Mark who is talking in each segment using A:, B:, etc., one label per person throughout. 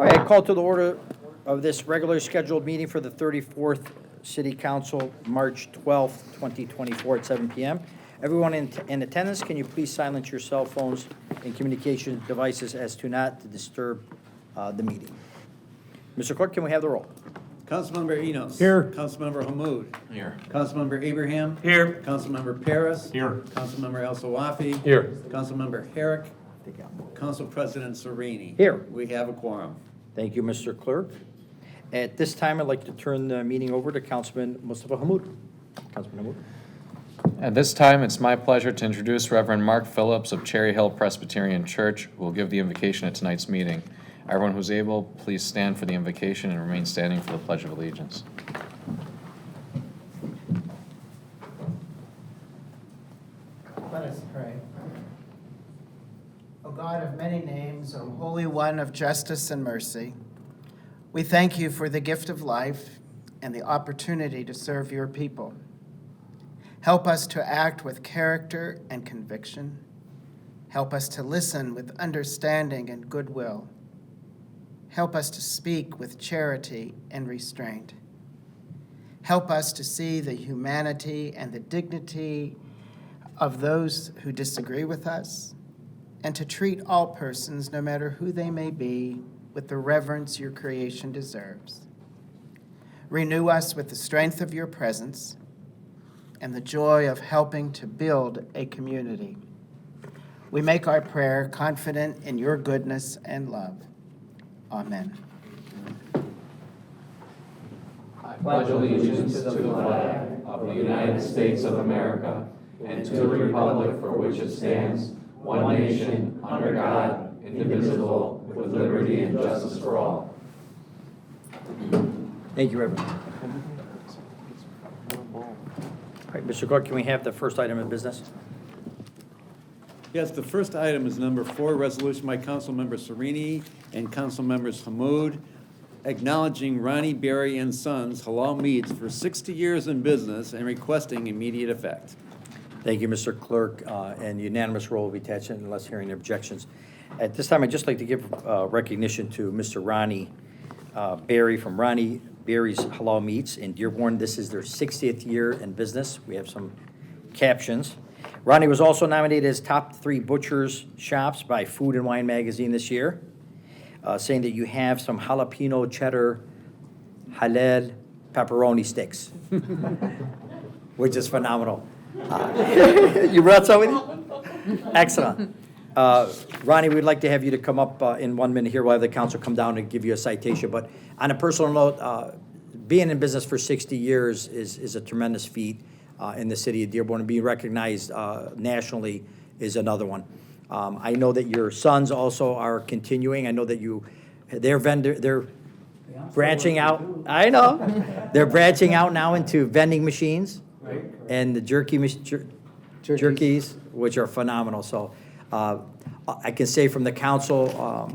A: All right, I call to the order of this regularly scheduled meeting for the 34th City Council, March 12th, 2024 at 7 p.m. Everyone in attendance, can you please silence your cell phones and communication devices as to not to disturb the meeting? Mr. Clerk, can we have the roll?
B: Councilmember Enos.
C: Here.
B: Councilmember Hammoud.
C: Here.
B: Councilmember Abraham.
C: Here.
B: Councilmember Paris.
C: Here.
B: Councilmember El Sawafi.
C: Here.
B: Councilmember Herrick. Council President Serini.
A: Here.
B: We have a quorum.
A: Thank you, Mr. Clerk. At this time, I'd like to turn the meeting over to Councilman Mustafa Hammoud. Councilman Hammoud.
D: At this time, it's my pleasure to introduce Reverend Mark Phillips of Cherry Hill Presbyterian Church, who will give the invocation at tonight's meeting. Everyone who's able, please stand for the invocation and remain standing for the Pledge of Allegiance.
E: Let us pray. O God of many names, O Holy One of justice and mercy, we thank you for the gift of life and the opportunity to serve your people. Help us to act with character and conviction. Help us to listen with understanding and goodwill. Help us to speak with charity and restraint. Help us to see the humanity and the dignity of those who disagree with us, and to treat all persons, no matter who they may be, with the reverence your creation deserves. Renew us with the strength of your presence and the joy of helping to build a community. We make our prayer confident in your goodness and love. Amen.
F: I pledge allegiance to the flag of the United States of America and to the republic for which it stands, one nation, under God, indivisible, with liberty and justice for all.
A: Thank you, Reverend. All right, Mr. Clerk, can we have the first item of business?
B: Yes, the first item is number 4, resolution by Councilmember Serini and Councilmembers Hammoud, acknowledging Ronnie Berry and Sons Halal Meats for 60 years in business and requesting immediate effect.
A: Thank you, Mr. Clerk, and unanimous roll will be attached unless hearing objections. At this time, I'd just like to give recognition to Mr. Ronnie Berry from Ronnie Berry's Halal Meats in Dearborn. This is their 60th year in business. We have some captions. Ronnie was also nominated as top 3 butchers shops by Food and Wine magazine this year, saying that you have some jalapeno cheddar halal pepperoni sticks, which is phenomenal. You brought some with you? Excellent. Ronnie, we'd like to have you to come up in 1 minute here. We'll have the council come down and give you a citation. But on a personal note, being in business for 60 years is a tremendous feat in the city of Dearborn, and being recognized nationally is another one. I know that your sons also are continuing. I know that they're branching out. I know. They're branching out now into vending machines and the jerkies, which are phenomenal. So I can say from the council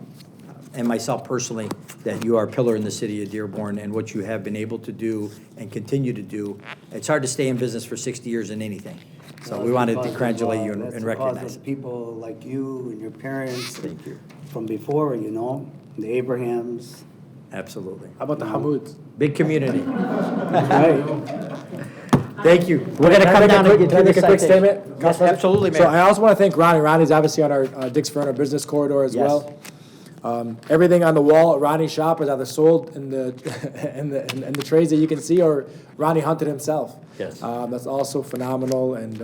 A: and myself personally that you are a pillar in the city of Dearborn, and what you have been able to do and continue to do. It's hard to stay in business for 60 years in anything. So we wanted to congratulate you and recognize it.
G: People like you and your parents.
A: Thank you.
G: From before, the Abrahams.
A: Absolutely.
C: How about the Hamouds?
A: Big community.
G: Right.
A: Thank you. We're going to come down and
C: Can I
A: give
C: make
A: you
C: a quick
A: citation.
C: statement?
A: Yes,
C: Council President?
A: absolutely, man.
C: So I also want to thank Ronnie. Ronnie's obviously on our Dix Ferner business corridor as
A: Yes.
C: well. Everything on the wall at Ronnie's shop is either sold in the in the trays that you can see, or Ronnie hunted himself.
A: Yes.
C: That's also phenomenal, and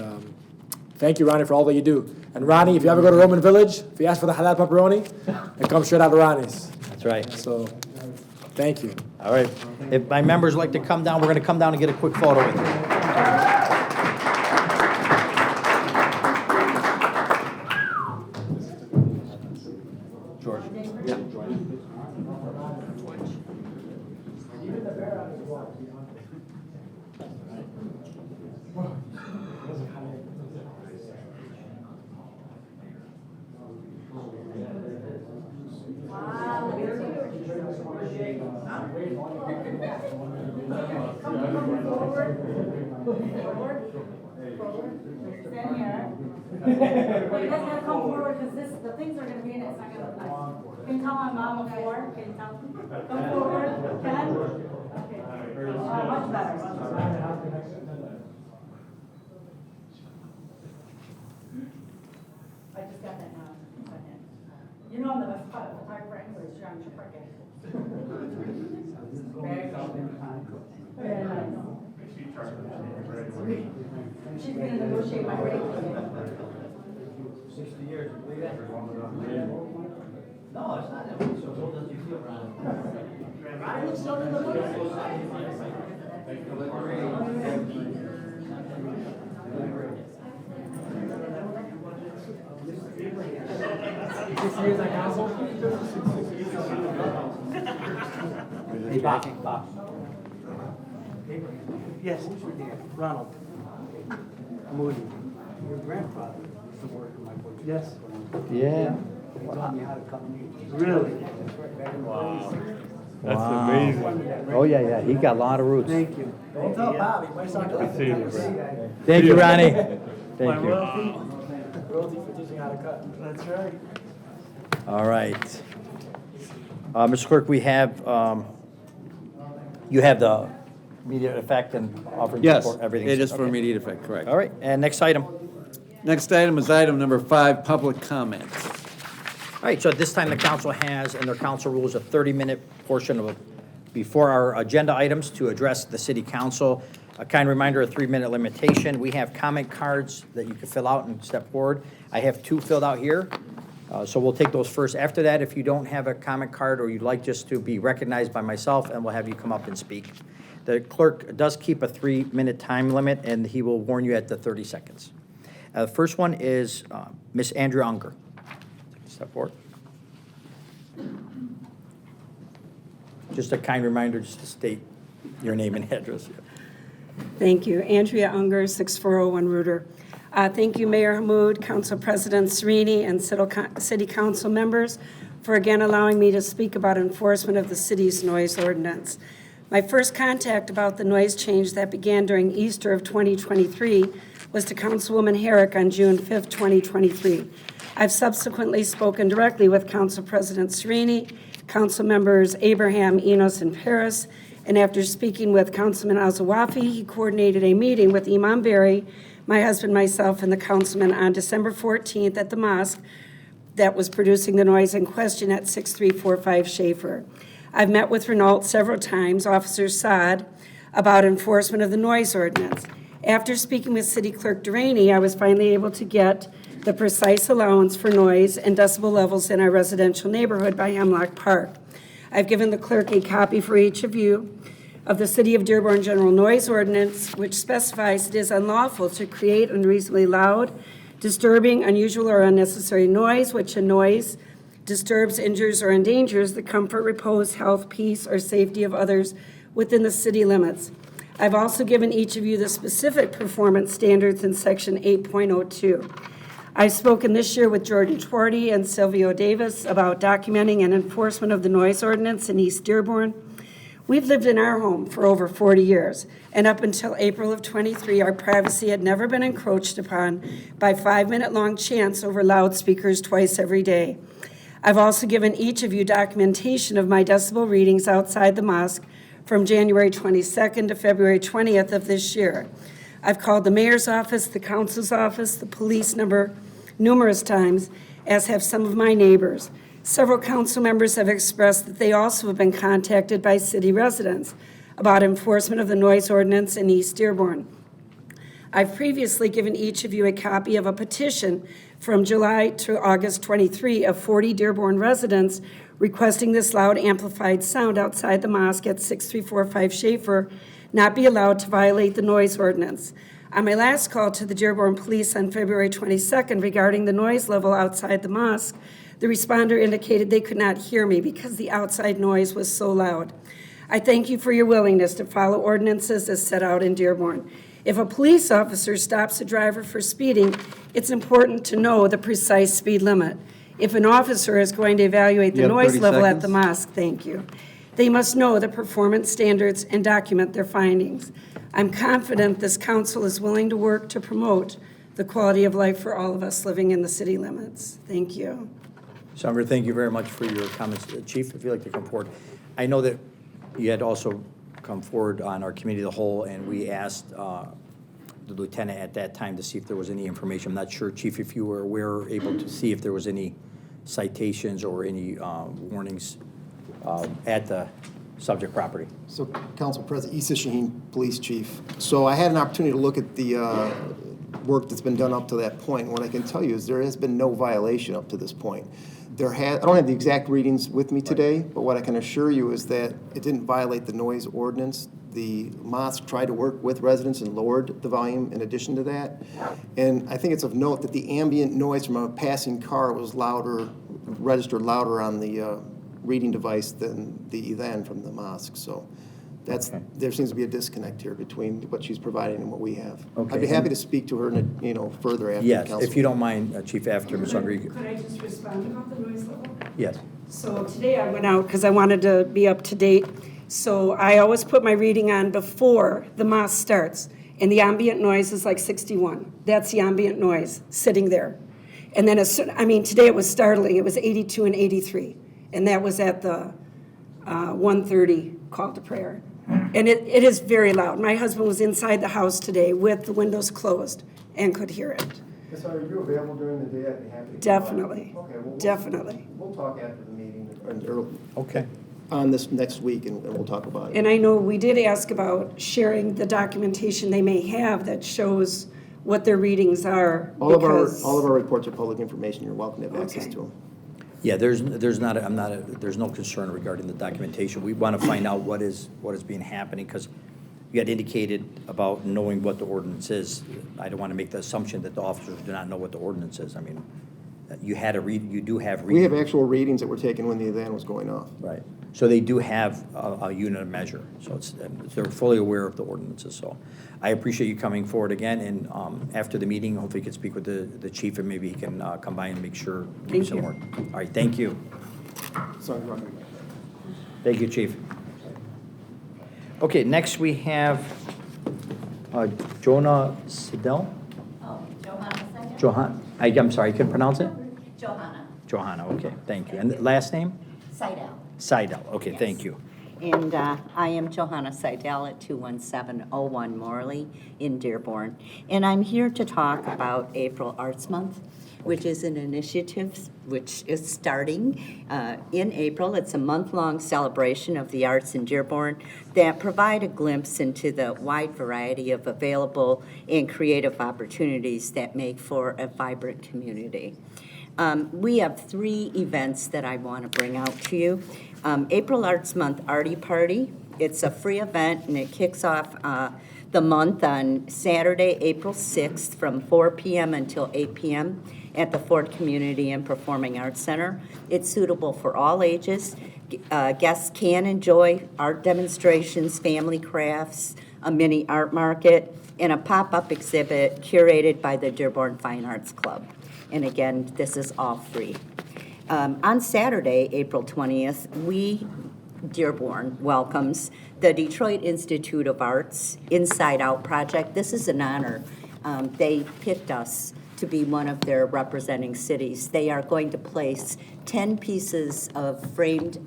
C: thank you, Ronnie, for all that you do. And Ronnie, if you ever go to Roman Village, if you ask for the halal pepperoni, it comes straight out of Ronnie's.
A: That's right.
C: So, thank you.
A: All right. If my members like to come down, we're going to come down and get a quick photo with you. George. Yeah.
H: Stand here. Well, you guys gotta come forward, because the things are gonna be in it, it's not gonna look nice. Can you tell my mom before? Can you tell? Come forward, Ken? Okay. Much better, much better. I just got that now. You know I'm the best photographer anyways, you're on your parking. Very nice. She's gonna negotiate my rate.
A: 60 years, believe that? No, it's not. So old as you feel, Ron.
H: I look so in the movie.
A: Hey, Bob.
I: Yes, Ronald. Moody. Your grandfather used to work in my book. Yes.
A: Yeah.
I: He taught me how to cut meat.
J: Really?
A: Wow.
J: That's amazing.
A: Oh, yeah, he got a lot of roots.
I: Thank you.
C: Don't tell Bob, he might start
J: Good
C: collecting.
J: seeing you, bro.
A: Thank you, Ronnie.
J: My
A: Thank you.
J: royalty?
C: Royalty for teaching how to cut.
I: That's right.
A: All right. Mr. Clerk, we have, you have the immediate effect and offering
B: Yes,
A: support, everything.
B: it is for
A: Okay.
B: immediate effect, correct.
A: All right, and next item.
B: Next item is item number 5, public comments.
A: All right, so at this time, the council has, in their council rules, a 30-minute portion of, before our agenda items to address the city council. A kind reminder, a 3-minute limitation. We have comment cards that you can fill out and step forward. I have 2 filled out here, so we'll take those first. After that, if you don't have a comment card or you'd like just to be recognized by myself, and we'll have you come up and speak. The clerk does keep a 3-minute time limit, and he will warn you at the 30 seconds. The first one is Ms. Andrea Unger. Step forward. Just a kind reminder, just to state your name and address.
K: Thank you. Andrea Unger, 6401 Reuter. Thank you, Mayor Hammoud, Council President Sereni, and City Council members for again allowing me to speak about enforcement of the city's noise ordinance. My first contact about the noise change that began during Easter of 2023 was to Councilwoman Herrick on June 5th, 2023. I've subsequently spoken directly with Council President Sereni, Council members Abraham, Enos, and Paris, and after speaking with Councilman Azawafi, he coordinated a meeting with Imam Berry, my husband, myself, and the councilman on December 14th at the mosque that was producing the noise in question at 6345 Schaefer. I've met with Renault several times, Officer Saad, about enforcement of the noise ordinance. After speaking with City Clerk Deraney, I was finally able to get the precise allowance for noise and decibel levels in our residential neighborhood by Hemlock Park. I've given the clerk a copy for each of you of the City of Dearborn General Noise Ordinance, which specifies it is unlawful to create unreasonably loud, disturbing, unusual, or unnecessary noise, which a noise disturbs, injures, or endangers the comfort, repose, health, peace, or safety of others within the city limits. I've also given each of you the specific performance standards in Section 8.02. I've spoken this year with Jordan Twardy and Silvio Davis about documenting and enforcement of the noise ordinance in East Dearborn. We've lived in our home for over 40 years, and up until April of 23, our privacy had never been encroached upon by 5-minute-long chants over loudspeakers twice every day. I've also given each of you documentation of my decibel readings outside the mosque from January 22nd to February 20th of this year. I've called the mayor's office, the council's office, the police number numerous times, as have some of my neighbors. Several council members have expressed that they also have been contacted by city residents about enforcement of the noise ordinance in East Dearborn. I've previously given each of you a copy of a petition from July to August 23 of 40 Dearborn residents requesting this loud amplified sound outside the mosque at 6345 Schaefer not be allowed to violate the noise ordinance. On my last call to the Dearborn Police on February 22nd regarding the noise level outside the mosque, the responder indicated they could not hear me because the outside noise was so loud. I thank you for your willingness to follow ordinances as set out in Dearborn. If a police officer stops a driver for speeding, it's important to know the precise speed limit. If an officer is going to evaluate the
B: You have
K: noise
B: 30
K: level at the
B: seconds.
K: mosque, thank you. They must know the performance standards and document their findings. I'm confident this council is willing to work to promote the quality of life for all of us living in the city limits. Thank you.
A: Senator, thank you very much for your comments. Chief, if you'd like to come forward. I know that you had also come forward on our committee of the whole, and we asked the lieutenant at that time to see if there was any information. I'm not sure, Chief, if you were aware or able to see if there was any citations or any warnings at the subject property.
L: So, Council President, Issa Shaheen, Police Chief. So I had an opportunity to look at the work that's been done up to that point. And what I can tell you is there has been no violation up to this point. I don't have the exact readings with me today, but what I can assure you is that it didn't violate the noise ordinance. The mosque tried to work with residents and lowered the volume in addition to that. And I think it's of note that the ambient noise from a passing car was registered louder on the reading device than the then from the mosque. So there seems to be a disconnect here between what she's providing and what we have.
A: Okay.
L: I'd be happy to speak to her, further after the
A: Yes,
L: council.
A: if you don't mind, Chief, after Ms. Unger.
K: Could I just respond about the noise level?
A: Yes.
K: So today I went out because I wanted to be up to date. So I always put my reading on before the mosque starts. And the ambient noise is like 61. That's the ambient noise sitting there. And then, today it was startling. It was 82 and 83. And that was at the 1:30 call to prayer. And it is very loud. My husband was inside the house today with the windows closed and could hear it.
L: Ms. Are you available during the day? I'd be happy to.
K: Definitely.
L: Okay, well,
K: Definitely.
L: We'll talk after the meeting
A: Okay.
L: on this next week, and we'll talk about it.
K: And I know we did ask about sharing the documentation they may have that shows what their readings are.
L: All of
K: because-
L: our reports are public information. You're welcome to have access
K: Okay.
L: to them.
A: Yeah, there's no concern regarding the documentation. We want to find out what is being happening, because you had indicated about knowing what the ordinance is. I don't want to make the assumption that the officers do not know what the ordinance is. I mean, you do have.
L: We have actual readings that were taken when the event was going off.
A: Right. So they do have a unit of measure. So they're fully aware of the ordinances. So I appreciate you coming forward again. And after the meeting, hopefully you can speak with the chief, and maybe he can come by and make sure.
K: Thank you.
A: All right, thank you.
L: Sorry,
A: Thank you, chief. Okay, next we have Jonah Sidell.
M: Oh, Johanna second?
A: I'm sorry, you couldn't pronounce it?
M: Johanna.
A: Johanna, okay, thank you. And the last name?
M: Seidel.
A: Seidel, okay,
M: Yes.
A: thank you.
M: And I am Johanna Seidel at 21701 Morley in Dearborn. And I'm here to talk about April Arts Month, which is an initiative which is starting in April. It's a month-long celebration of the arts in Dearborn that provide a glimpse into the wide variety of available and creative opportunities that make for a vibrant community. We have 3 events that I want to bring out to you. April Arts Month Artie Party. It's a free event, and it kicks off the month on Saturday, April 6th from 4 p.m. until 8 p.m. at the Ford Community and Performing Arts Center. It's suitable for all ages. Guests can enjoy art demonstrations, family crafts, a mini art market, and a pop-up exhibit curated by the Dearborn Fine Arts Club. And again, this is all free. On Saturday, April 20th, Dearborn welcomes the Detroit Institute of Arts Inside Out project. This is an honor. They picked us to be one of their representing cities. They are going to place 10 pieces of framed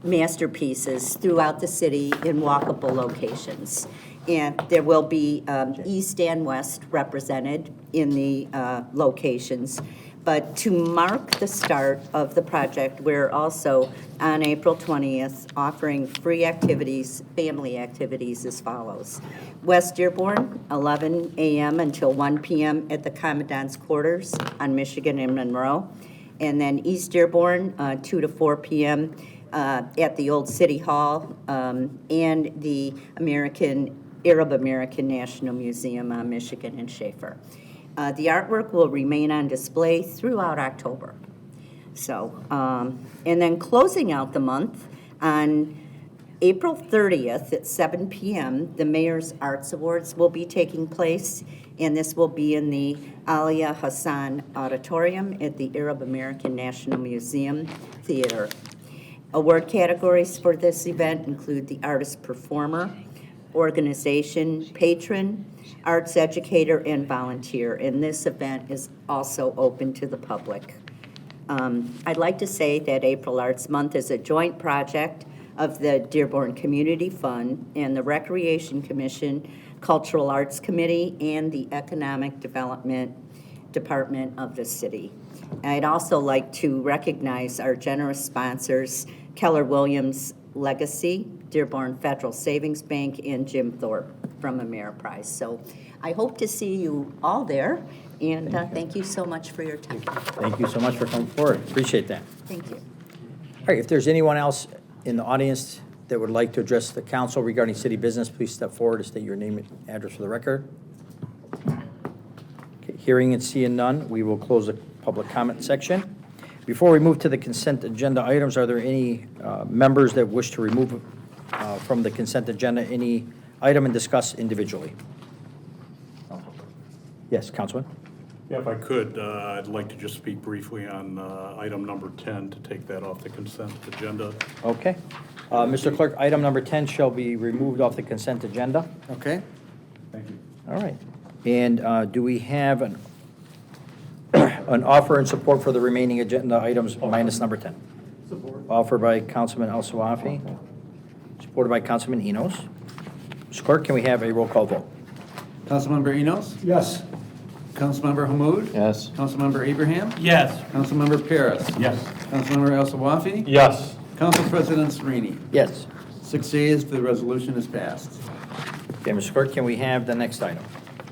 M: masterpieces throughout the city in walkable locations. And there will be east and west represented in the locations. But to mark the start of the project, we're also on April 20th offering free activities, family activities as follows. West Dearborn, 11 a.m. until 1 p.m. at the Commandant's Quarters on Michigan and Monroe. And then East Dearborn, 2 to 4 p.m. At the Old City Hall and the Arab American National Museum on Michigan and Schaefer. The artwork will remain on display throughout October. So, and then closing out the month on April 30th at 7 p.m., the Mayor's Arts Awards will be taking place, and this will be in the Alia Hassan Auditorium at the Arab American National Museum Theater. Award categories for this event include the Artist Performer, organization, patron, arts educator, and volunteer. And this event is also open to the public. I'd like to say that April Arts Month is a joint project of the Dearborn Community Fund and the Recreation Commission, Cultural Arts Committee, and the Economic Development Department of the city. I'd also like to recognize our generous sponsors, Keller Williams Legacy, Dearborn Federal Savings Bank, and Jim Thorpe from Ameriprise. So I hope to see you all there, and thank you so much for your time.
A: Thank you so much for coming forward. Appreciate that.
M: Thank you.
A: All right, if there's anyone else in the audience that would like to address the council regarding city business, please step forward and state your name and address for the record. Okay, hearing and seeing none, we will close the public comment section. Before we move to the consent agenda items, are there any members that wish to remove from the consent agenda any item and discuss individually? Yes, Councilman?
J: Yeah, if I could, I'd like to just speak briefly on item number 10, to take that off the consent agenda.
A: Okay. Mr. Clerk, item number 10 shall be removed off the consent agenda.
B: Okay?
J: Thank you.
A: All right. And do we have an offer and support for the remaining agenda items minus number 10? Support. Offered by Councilman El Sawafi, supported by Councilman Enos. Mr. Clerk, can we have a roll call vote?
B: Councilmember Enos?
C: Yes.
B: Councilmember Hamud?
D: Yes.
B: Councilmember Abraham?
J: Yes.
B: Councilmember Paris?
J: Yes.
B: Councilmember El Sawafi?
J: Yes.
B: Council President Sereni?
A: Yes.
B: 6 yeas, the resolution is passed.
A: Okay, Mr. Clerk, can we have the next item?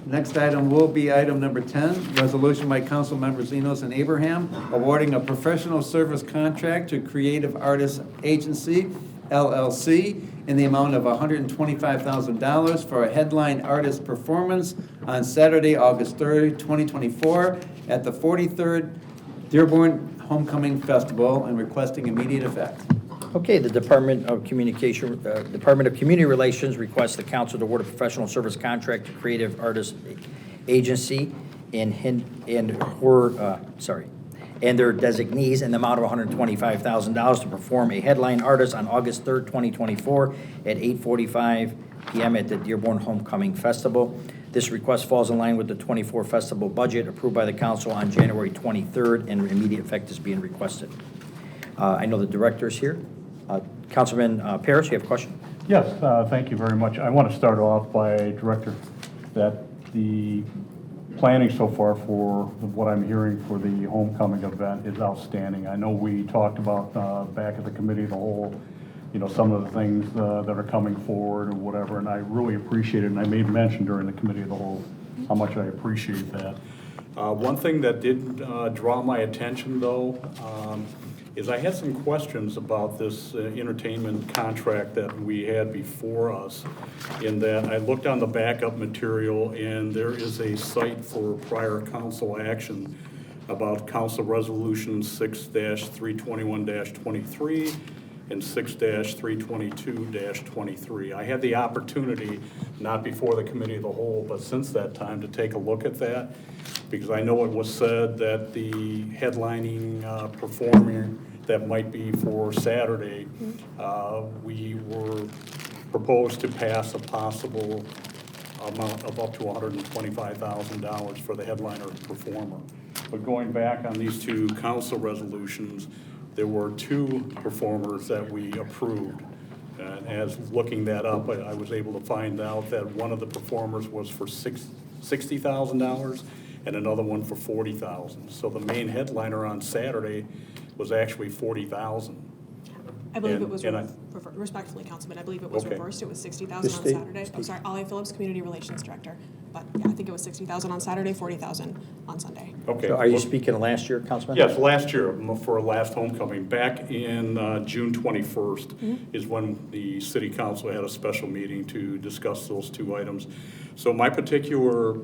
B: Next item will be item number 10, resolution by Council Members Enos and Abraham awarding a professional service contract to Creative Artists Agency, LLC, in the amount of $125,000 for a headline artist performance on Saturday, August 3rd, 2024, at the 43rd Dearborn Homecoming Festival, and requesting immediate effect.
A: Okay, the Department of Community Relations requests the council to award a professional service contract to Creative Artists Agency and their designees in the amount of $125,000 to perform a headline artist on August 3rd, 2024 at 8:45 p.m. at the Dearborn Homecoming Festival. This request falls in line with the 24 festival budget approved by the council on January 23rd, and immediate effect is being requested. I know the director is here. Councilman Paris, you have a question?
J: Yes, thank you very much. I want to start off by, Director, that the planning so far for what I'm hearing for the homecoming event is outstanding. I know we talked about back at the committee of the whole, some of the things that are coming forward or whatever, and I really appreciate it. And I made mention during the committee of the whole how much I appreciate that. One thing that did draw my attention, though, is I had some questions about this entertainment contract that we had before us, in that I looked on the backup material, and there is a cite for prior council action about Council Resolution 6-321-23 and 6-322-23. I had the opportunity, not before the committee of the whole, but since that time, to take a look at that, because I know it was said that the headlining performer that might be for Saturday, we were proposed to pass a possible amount of up to $125,000 for the headliner performer. But going back on these two council resolutions, there were two performers that we approved. And as looking that up, I was able to find out that one of the performers was for $60,000 and another one for $40,000. So the main headliner on Saturday was actually $40,000.
N: I believe it was, respectfully, Councilman, I believe it was reversed. It was $60,000 on Saturday. I'm sorry, Ollie Phillips, Community Relations Director. But yeah, I think it was $60,000 on Saturday, $40,000 on Sunday.
J: Okay.
A: So are you speaking of last year, Councilman?
J: Yes, last year for last homecoming. Back in June 21st is when the city council had a special meeting to discuss those two items. So my particular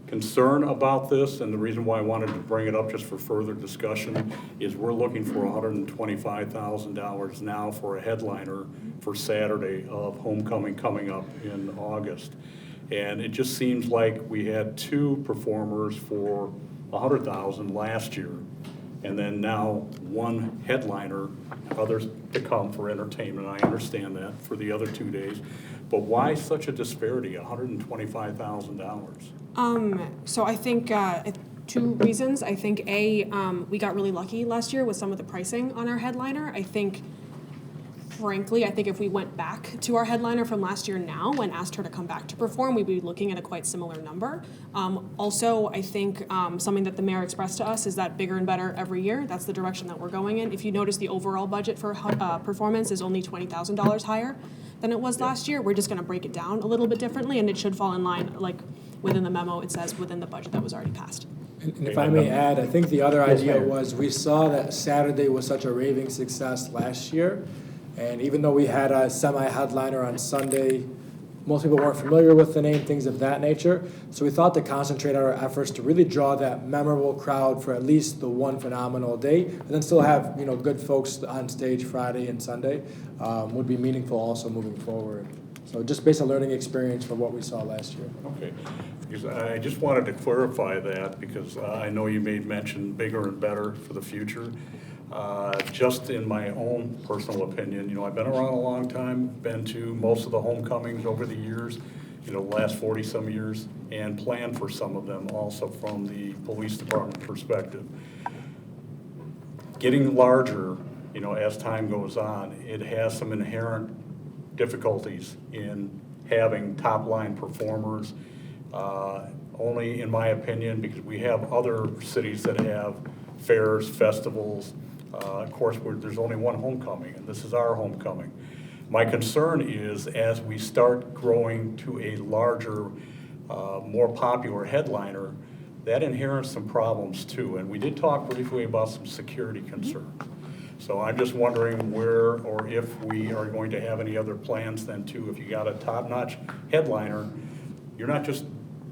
J: concern about this, and the reason why I wanted to bring it up just for further discussion, is we're looking for $125,000 now for a headliner for Saturday of homecoming coming up in August. And it just seems like we had two performers for $100,000 last year. and then now one headliner, others to come for entertainment. I understand that for the other 2 days. But why such a disparity, $125,000?
N: So I think two reasons. I think we got really lucky last year with some of the pricing on our headliner. I think, frankly, I think if we went back to our headliner from last year now and asked her to come back to perform, we'd be looking at a quite similar number. Also, I think something that the mayor expressed to us is that bigger and better every year. That's the direction that we're going in. If you notice, the overall budget for performance is only $20,000 higher than it was last year. We're just going to break it down a little bit differently, and it should fall in line, like within the memo, it says within the budget that was already passed.
C: And if I may add, I think the other idea was we saw that Saturday was such a raving success last year. And even though we had a semi-headliner on Sunday, most people weren't familiar with the name, things of that nature. So we thought to concentrate our efforts to really draw that memorable crowd for at least the one phenomenal day, and then still have good folks on stage Friday and Sunday would be meaningful also moving forward. So just based on learning experience from what we saw last year.
J: Okay, because I just wanted to clarify that because I know you made mention bigger and better for the future. Just in my own personal opinion, I've been around a long time, been to most of the homecomings over the years, the last 40-some years, and planned for some of them also from the police department perspective. Getting larger, as time goes on, it has some inherent difficulties in having top-line performers, only in my opinion, because we have other cities that have fairs, festivals. Of course, there's only one homecoming, and this is our homecoming. My concern is as we start growing to a larger, more popular headliner, that inherits some problems too. And we did talk briefly about some security concerns. So I'm just wondering where or if we are going to have any other plans then too. If you got a top-notch headliner, you're not just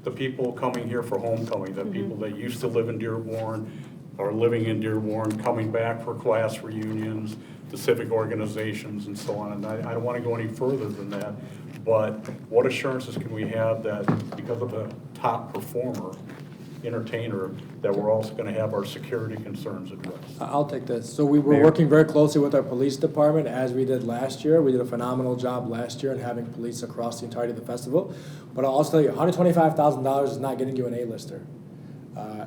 J: the people coming here for homecoming, the people that used to live in Dearborn, are living in Dearborn, coming back for class reunions, the civic organizations and so on. And I don't want to go any further than that, but what assurances can we have that because of a top performer, entertainer, that we're also going to have our security concerns addressed?
C: I'll take this. So we were working very closely with our police department as we did last year. We did a phenomenal job last year in having police across the entirety of the festival. But I'll also tell you, $125,000 is not getting you an A-lister.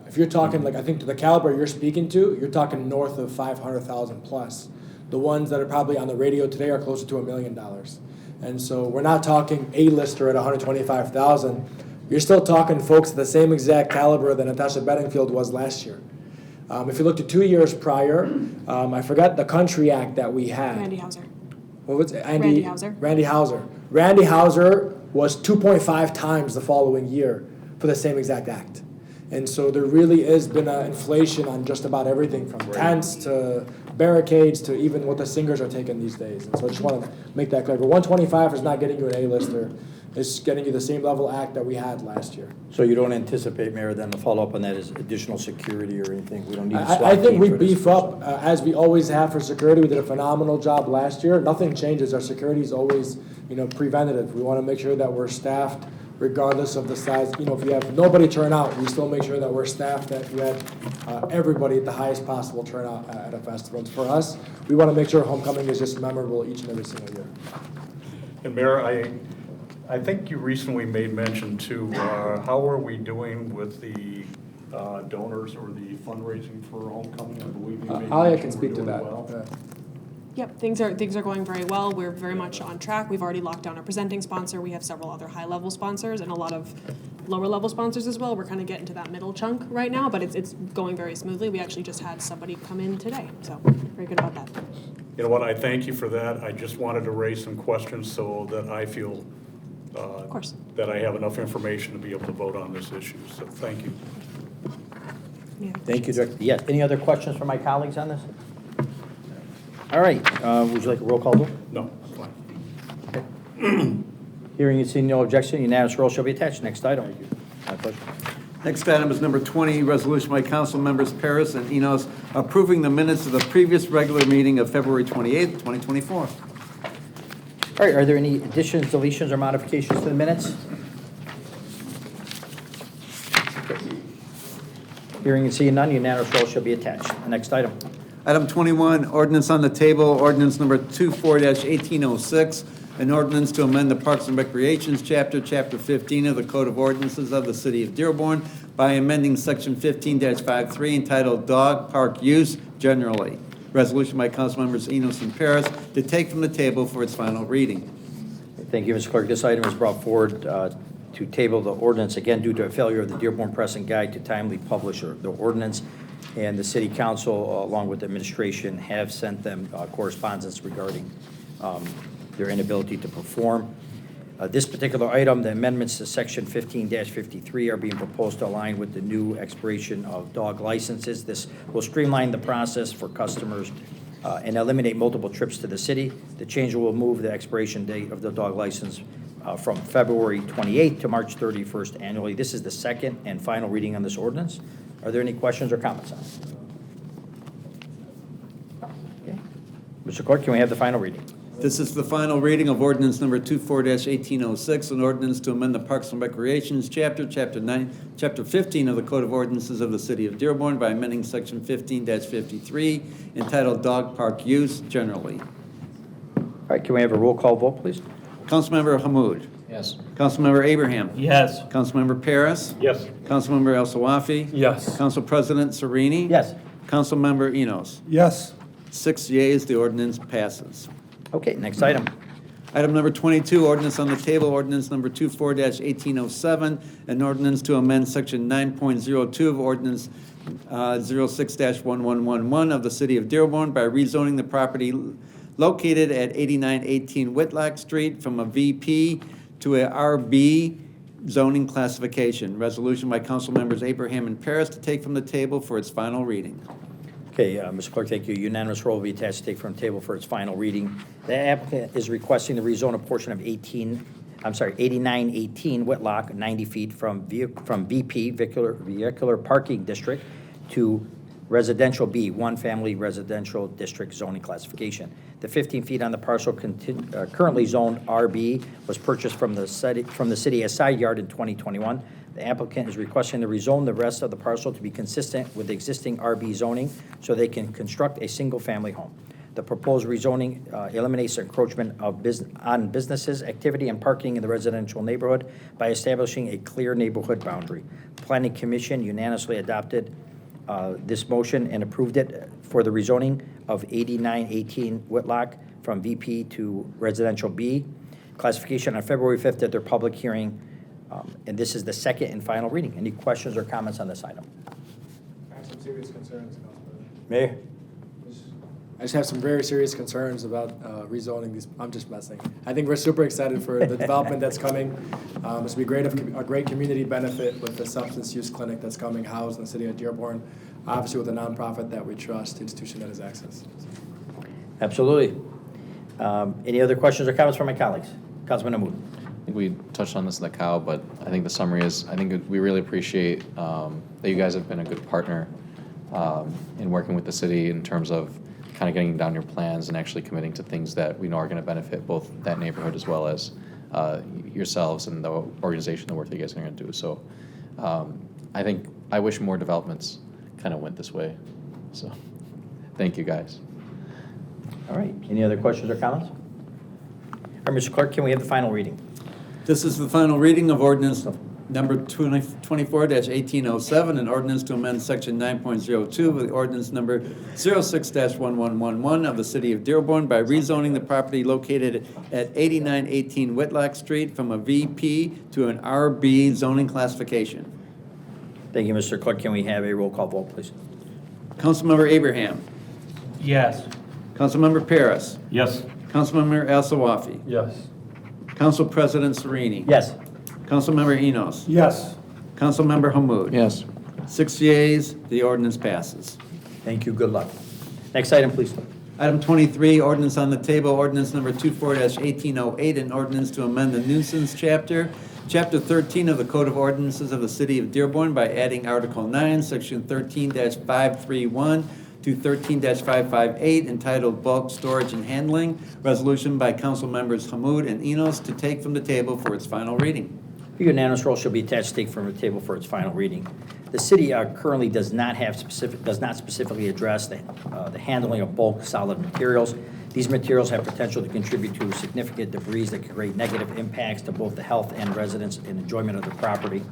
C: If you're talking, I think to the caliber you're speaking to, you're talking north of 500,000 plus. The ones that are probably on the radio today are closer to $1 million. And so we're not talking A-lister at 125,000. You're still talking folks at the same exact caliber that Natasha Bedingfield was last year. If you look to 2 years prior, I forgot the country act that we had.
N: Randy Hauser.
C: What was it?
N: Randy Hauser.
C: Randy Hauser. Randy Hauser was 2.5 times the following year for the same exact act. And so there really has been an inflation on just about everything from tents to barricades to even what the singers are taking these days. And so I just want to make that clear. But 125 is not getting you an A-lister. It's getting you the same level act that we had last year.
A: So you don't anticipate, Mayor, then the follow-up on that is additional security or anything? We don't need a SWAT
C: I think
A: team
C: we
A: for this
C: beef up, as we always have for security. We did a phenomenal job last year. Nothing changes. Our security is always, preventative. We want to make sure that we're staffed regardless of the size. If you have nobody turn out, we still make sure that we're staffed, that you have everybody at the highest possible turnout at a festival. And for us, we want to make sure homecoming is just memorable each and every single year.
J: And Mayor, I think you recently made mention to how are we doing with the donors or the fundraising for homecoming? I believe you made
C: Alia
J: mention
C: can
J: we're
C: speak to
J: doing
C: that.
J: well.
C: Yeah.
N: Yep, things are going very well. We're very much on track. We've already locked down our presenting sponsor. We have several other high-level sponsors and a lot of lower-level sponsors as well. We're kind of getting to that middle chunk right now, but it's going very smoothly. We actually just had somebody come in today, so very good about that.
J: You know what, I thank you for that. I just wanted to raise some questions so that I feel
N: Of course.
J: that I have enough information to be able to vote on this issue. So thank you.
N: Yeah.
A: Thank you, Director. Yes, any other questions from my colleagues on this? All right, would you like a roll call vote?
J: No, fine.
A: Hearing and seeing no objection, unanimous roll shall be attached. Next item. Thank you. My pleasure.
B: Next item is number 20, resolution by council members Paris and Enos approving the minutes of the previous regular meeting of February 28th, 2024.
A: All right, are there any additions, deletions, or modifications to the minutes? Hearing and seeing none, unanimous roll shall be attached. The next item.
B: Item 21, ordinance on the table, ordinance number 24-1806, an ordinance to amend the Parks and Recreations Chapter 15 of the Code of Ordinances of the City of Dearborn by amending Section 15-53 entitled Dog Park Use Generally. Resolution by Councilmembers Enos and Paris to take from the table for its final reading.
A: Thank you, Mr. Clerk. This item is brought forward to table the ordinance, again, due to a failure of the Dearborn Press and Guide to timely publish the ordinance. And the City Council, along with the administration, have sent them correspondence regarding their inability to perform. This particular item, the amendments to Section 15-53 are being proposed to align with the new expiration of dog licenses. This will streamline the process for customers and eliminate multiple trips to the city. The change will move the expiration date of the dog license from February 28th to March 31st annually. This is the second and final reading on this ordinance. Are there any questions or comments on it? Okay. Mr. Clerk, can we have the final reading?
B: This is the final reading of ordinance number 24-1806, an ordinance to amend the Parks and Recreations Chapter 15 of the Code of Ordinances of the City of Dearborn by amending Section 15-53 entitled Dog Park Use Generally.
A: All right, can we have a roll call vote, please?
B: Councilmember Hamud.
D: Yes.
B: Councilmember Abraham.
I: Yes.
B: Councilmember Paris.
J: Yes.
B: Councilmember El Sawafi.
I: Yes.
B: Council President Sereni.
A: Yes.
B: Councilmember Enos.
I: Yes.
B: 6 yeas, the ordinance passes.
A: Okay, next item.
B: Item number 22, ordinance on the table, ordinance number 24-1807, an ordinance to amend section 9.02 of ordinance 06-1111 of the City of Dearborn by rezoning the property located at 8918 Whitlock Street from a VP to a RB zoning classification. Resolution by council members Abraham and Paris to take from the table for its final reading.
A: Okay, Mr. Clerk, thank you. Unanimous roll will be attached to take from the table for its final reading. The applicant is requesting to rezone a portion of 8918 Whitlock, 90 feet from VP, Vehicular Parking District, to Residential B, one family residential district zoning classification. The 15 feet on the parcel currently zoned RB was purchased from the city as side yard in 2021. The applicant is requesting to rezone the rest of the parcel to be consistent with the existing RB zoning so they can construct a single-family home. The proposed rezoning eliminates encroachment on businesses, activity, and parking in the residential neighborhood by establishing a clear neighborhood boundary. The Planning Commission unanimously adopted this motion and approved it for the rezoning of 8918 Whitlock from VP to Residential B. Classification on February 5th at their public hearing. And this is the second and final reading. Any questions or comments on this item?
C: I have some serious concerns, Councilman.
A: Mayor?
C: I just have some very serious concerns about rezoning these. I'm just messing. I think we're super excited for the development that's coming. It's going to be a great community benefit with the substance use clinic that's coming housed in the city of Dearborn, obviously with a nonprofit that we trust, institution that has access.
A: Absolutely. Any other questions or comments from my colleagues? Councilman Hamud.
D: I think we touched on this in the cow, but I think the summary is, I think we really appreciate that you guys have been a good partner in working with the city in terms of kind of getting down your plans and actually committing to things that we know are going to benefit both that neighborhood as well as yourselves and the organization, the work that you guys are going to do. So I wish more developments kind of went this way. So thank you, guys.
A: All right. Any other questions or comments? All right, Mr. Clerk, can we have the final reading?
B: This is the final reading of ordinance number 24-1807, an ordinance to amend section 9.02 of the ordinance number 06-1111 of the City of Dearborn by rezoning the property located at 8918 Whitlock Street from a VP to an RB zoning classification.
A: Thank you, Mr. Clerk. Can we have a roll call vote, please?
B: Councilmember Abraham.
I: Yes.
B: Councilmember Paris.
J: Yes.
B: Councilmember El Sawafi.
I: Yes.
B: Council President Sereni.
A: Yes.
B: Councilmember Enos.
I: Yes.
B: Councilmember Hamud.
D: Yes.
B: 6 yeas, the ordinance passes.
A: Thank you. Good luck. Next item, please.
B: Item 23, ordinance on the table, ordinance number 24-1808, an ordinance to amend the nuisance chapter 13 of the Code of Ordinances of the City of Dearborn by adding Article 9, Section 13-531 to 13-558, entitled Bulk Storage and Handling. Resolution by council members Hamud and Enos to take from the table for its final reading.
A: A unanimous roll shall be attached to take from the table for its final reading. The city currently does not specifically address the handling of bulk solid materials. These materials have potential to contribute to significant debris that could create negative impacts to both the health and residents and enjoyment of the property.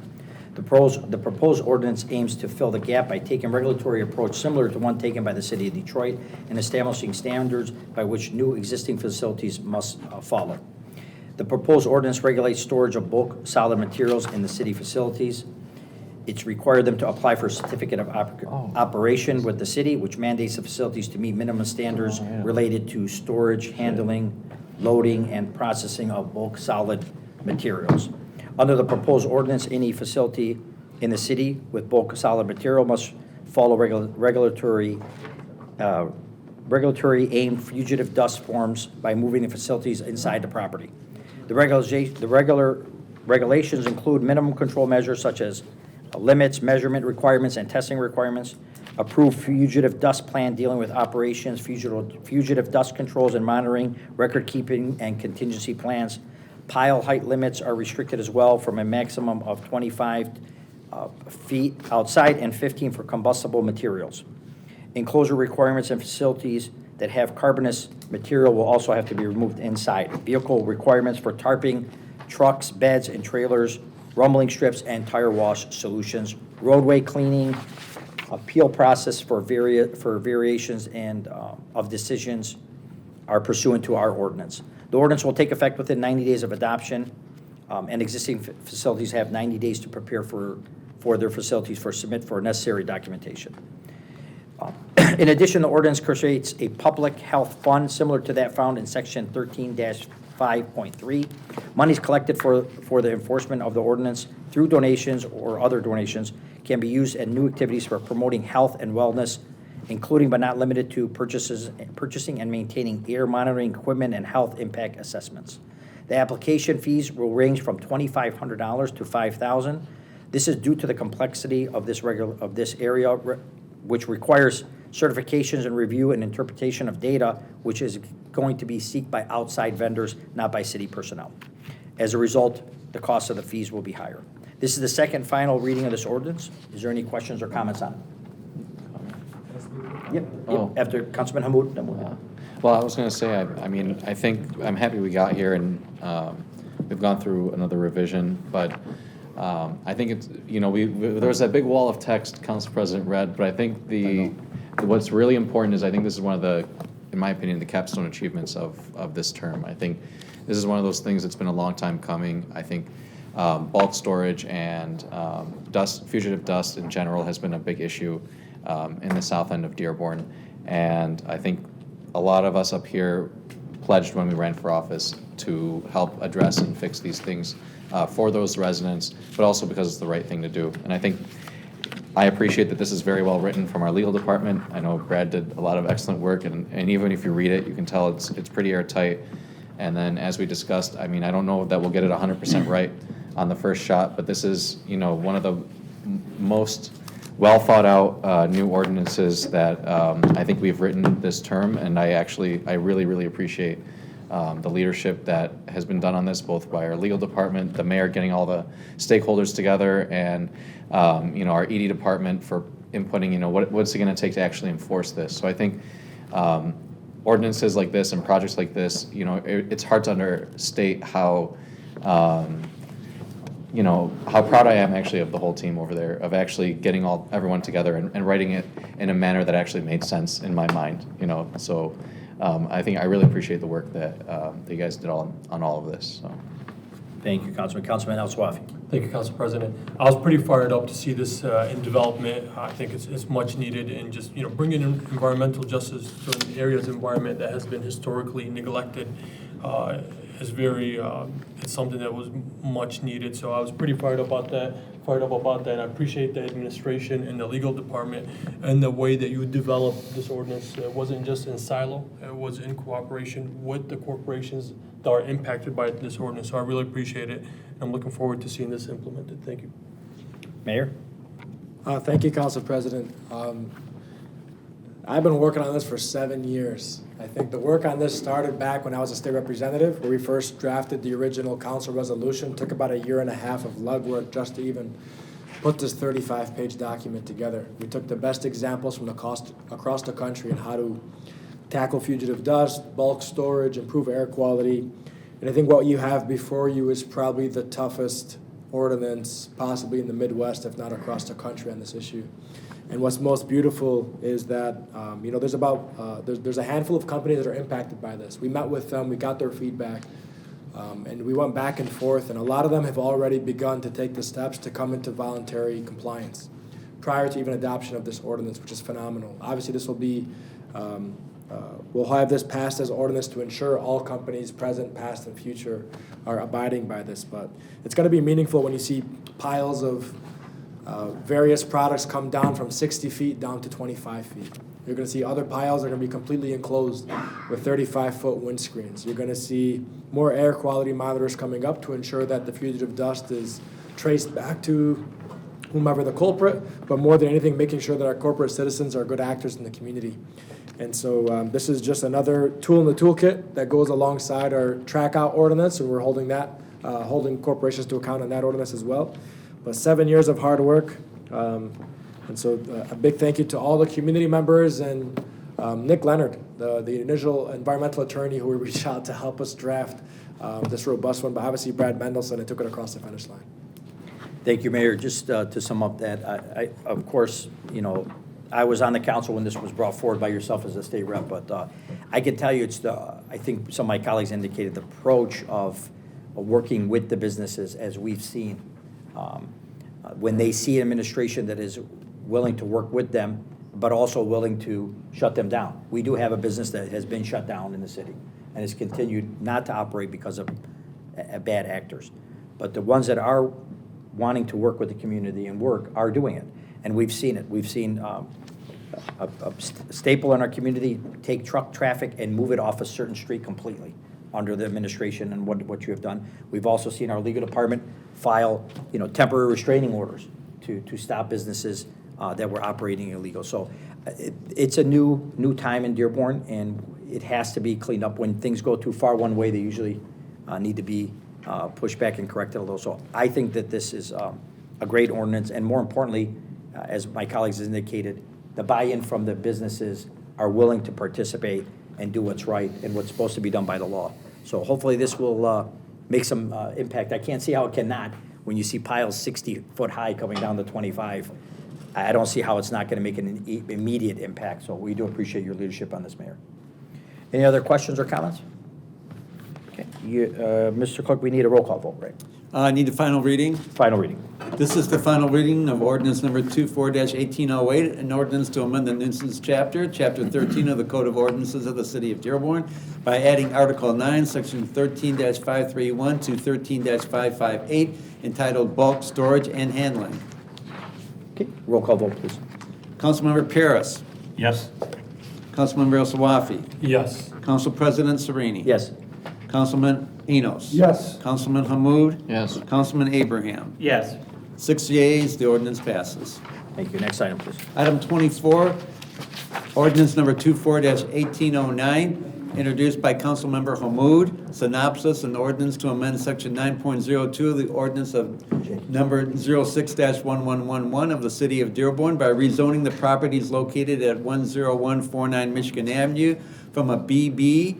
A: The proposed ordinance aims to fill the gap by taking regulatory approach similar to one taken by the city of Detroit and establishing standards by which new existing facilities must follow. The proposed ordinance regulates storage of bulk solid materials in the city facilities. It's required them to apply for a certificate of operation with the city, which mandates the facilities to meet minimum standards related to storage, handling, loading, and processing of bulk solid materials. Under the proposed ordinance, any facility in the city with bulk solid material must follow regulatory aimed fugitive dust forms by moving the facilities inside the property. The regulations include minimum control measures such as limits, measurement requirements, and testing requirements, approved fugitive dust plan dealing with operations, fugitive dust controls and monitoring, record keeping, and contingency plans. Pile height limits are restricted as well from a maximum of 25 feet outside and 15 for combustible materials. Enclosure requirements and facilities that have carbonous material will also have to be removed inside. Vehicle requirements for tarping, trucks, beds, and trailers, rumbling strips, and tire wash solutions. Roadway cleaning, appeal process for variations and of decisions are pursuant to our ordinance. The ordinance will take effect within 90 days of adoption, and existing facilities have 90 days to prepare for their facilities for submit for necessary documentation. In addition, the ordinance creates a public health fund similar to that found in section 13-5.3. Monies collected for the enforcement of the ordinance through donations or other donations can be used in new activities for promoting health and wellness, including but not limited to purchasing and maintaining air monitoring equipment and health impact assessments. The application fees will range from $2,500 to $5,000. This is due to the complexity of this area, which requires certifications and review and interpretation of data, which is going to be sought by outside vendors, not by city personnel. As a result, the cost of the fees will be higher. This is the second final reading of this ordinance. Is there any questions or comments on it? Yep.
D: Oh.
A: After Councilman Hammoud, then we'll.
D: Well, I was going to say, I mean, I think I'm happy we got here and we've gone through another revision, but I think it's, you know, there was that big wall of text Council President read, but I think what's really important is I think this is one of the, in my opinion, the capstone achievements of this term. I think this is one of those things that's been a long time coming. I think bulk storage and fugitive dust in general has been a big issue in the south end of Dearborn. And I think a lot of us up here pledged when we ran for office to help address and fix these things for those residents, but also because it's the right thing to do. And I think I appreciate that this is very well written from our legal department. I know Brad did a lot of excellent work, and even if you read it, you can tell it's pretty airtight. And then as we discussed, I mean, I don't know that we'll get it 100% right on the first shot, but this is, you know, one of the most well thought out new ordinances that I think we've written this term, and I really appreciate the leadership that has been done on this, both by our legal department, the mayor getting all the stakeholders together, and you know, our ED department for inputting, you know, what's it going to take to actually enforce this. So I think ordinances like this and projects like this, you know, it's hard to understate how you know, how proud I am actually of the whole team over there, of actually getting everyone together and writing it in a manner that actually made sense in my mind, you know. So I think I really appreciate the work that you guys did on all of this. So.
A: Thank you, Councilman. Councilman El Swafi.
O: Thank you, Council President. I was pretty fired up to see this in development. I think it's much needed, and just, you know, bringing in environmental justice to an area's environment that has been historically neglected is very, it's something that was much needed. So I was pretty fired up about that. And I appreciate the administration and the legal department and the way that you developed this ordinance. It wasn't just in silo, it was in cooperation with the corporations that are impacted by this ordinance. So I really appreciate it. I'm looking forward to seeing this implemented. Thank you.
A: Mayor?
C: Thank you, Council President. I've been working on this for 7 years. I think the work on this started back when I was a state representative, where we first drafted the original council resolution. Took about 1.5 years of legwork just to even put this 35-page document together. We took the best examples from across the country on how to tackle fugitive dust, bulk storage, improve air quality. And I think what you have before you is probably the toughest ordinance possibly in the Midwest, if not across the country, on this issue. And what's most beautiful is that, there's a handful of companies that are impacted by this. We met with them, we got their feedback, and we went back and forth, and a lot of them have already begun to take the steps to come into voluntary compliance prior to even adoption of this ordinance, which is phenomenal. Obviously, this will be, we'll have this passed as ordinance to ensure all companies, present, past, and future, are abiding by this. But it's going to be meaningful when you see piles of various products come down from 60 feet down to 25 feet. You're going to see other piles that are going to be completely enclosed with 35-foot windscreens. You're going to see more air quality monitors coming up to ensure that the fugitive dust is traced back to whomever the culprit, but more than anything, making sure that our corporate citizens are good actors in the community. And so this is just another tool in the toolkit that goes alongside our track out ordinance, and we're holding corporations to account on that ordinance as well. But 7 years of hard work. And so a big thank you to all the community members and Nick Leonard, the initial environmental attorney who we reached out to help us draft this robust one, but obviously Brad Mendelson, and took it across the finish line.
A: Thank you, Mayor. Just to sum up that, I of course, I was on the council when this was brought forward by yourself as a state rep, but I can tell you I think some of my colleagues indicated the approach of working with the businesses as we've seen. When they see an administration that is willing to work with them, but also willing to shut them down. We do have a business that has been shut down in the city and has continued not to operate because of bad actors. But the ones that are wanting to work with the community and work are doing it. And we've seen it. We've seen a staple in our community take truck traffic and move it off a certain street completely under the administration and what you have done. We've also seen our legal department file, temporary restraining orders to stop businesses that were operating illegal. So it's a new time in Dearborn, and it has to be cleaned up. When things go too far one way, they usually need to be pushed back and corrected a little. So I think that this is a great ordinance, and more importantly, as my colleagues indicated, the buy-in from the businesses are willing to participate and do what's right and what's supposed to be done by the law. So hopefully this will make some impact. I can't see how it cannot when you see piles 60 foot high coming down to 25. I don't see how it's not going to make an immediate impact. So we do appreciate your leadership on this, Mayor. Any other questions or comments? Okay, Mr. Clerk, we need a roll call vote, right?
B: I need a final reading.
A: Final reading.
B: This is the final reading of ordinance number 24-1808, an ordinance to amend the nuisance chapter 13 of the Code of Ordinances of the City of Dearborn by adding Article 9, Section 13-531 to 13-558, entitled Bulk Storage and Handling.
A: Okay, roll call vote, please.
B: Councilmember Paris.
J: Yes.
B: Councilmember El Sawafi.
O: Yes.
B: Council President Sereni.
A: Yes.
B: Councilman Enos.
I: Yes.
B: Councilman Hamud.
D: Yes.
B: Councilman Abraham.
I: Yes.
B: 6 yeas, the ordinance passes.
A: Thank you. Next item, please.
B: Item 24, ordinance number 24-1809, introduced by Councilmember Hamud. Synopsis: an ordinance to amend Section 9.02 of the ordinance of number 06-1111 of the City of Dearborn by rezoning the properties located at 10149 Michigan Avenue from a BB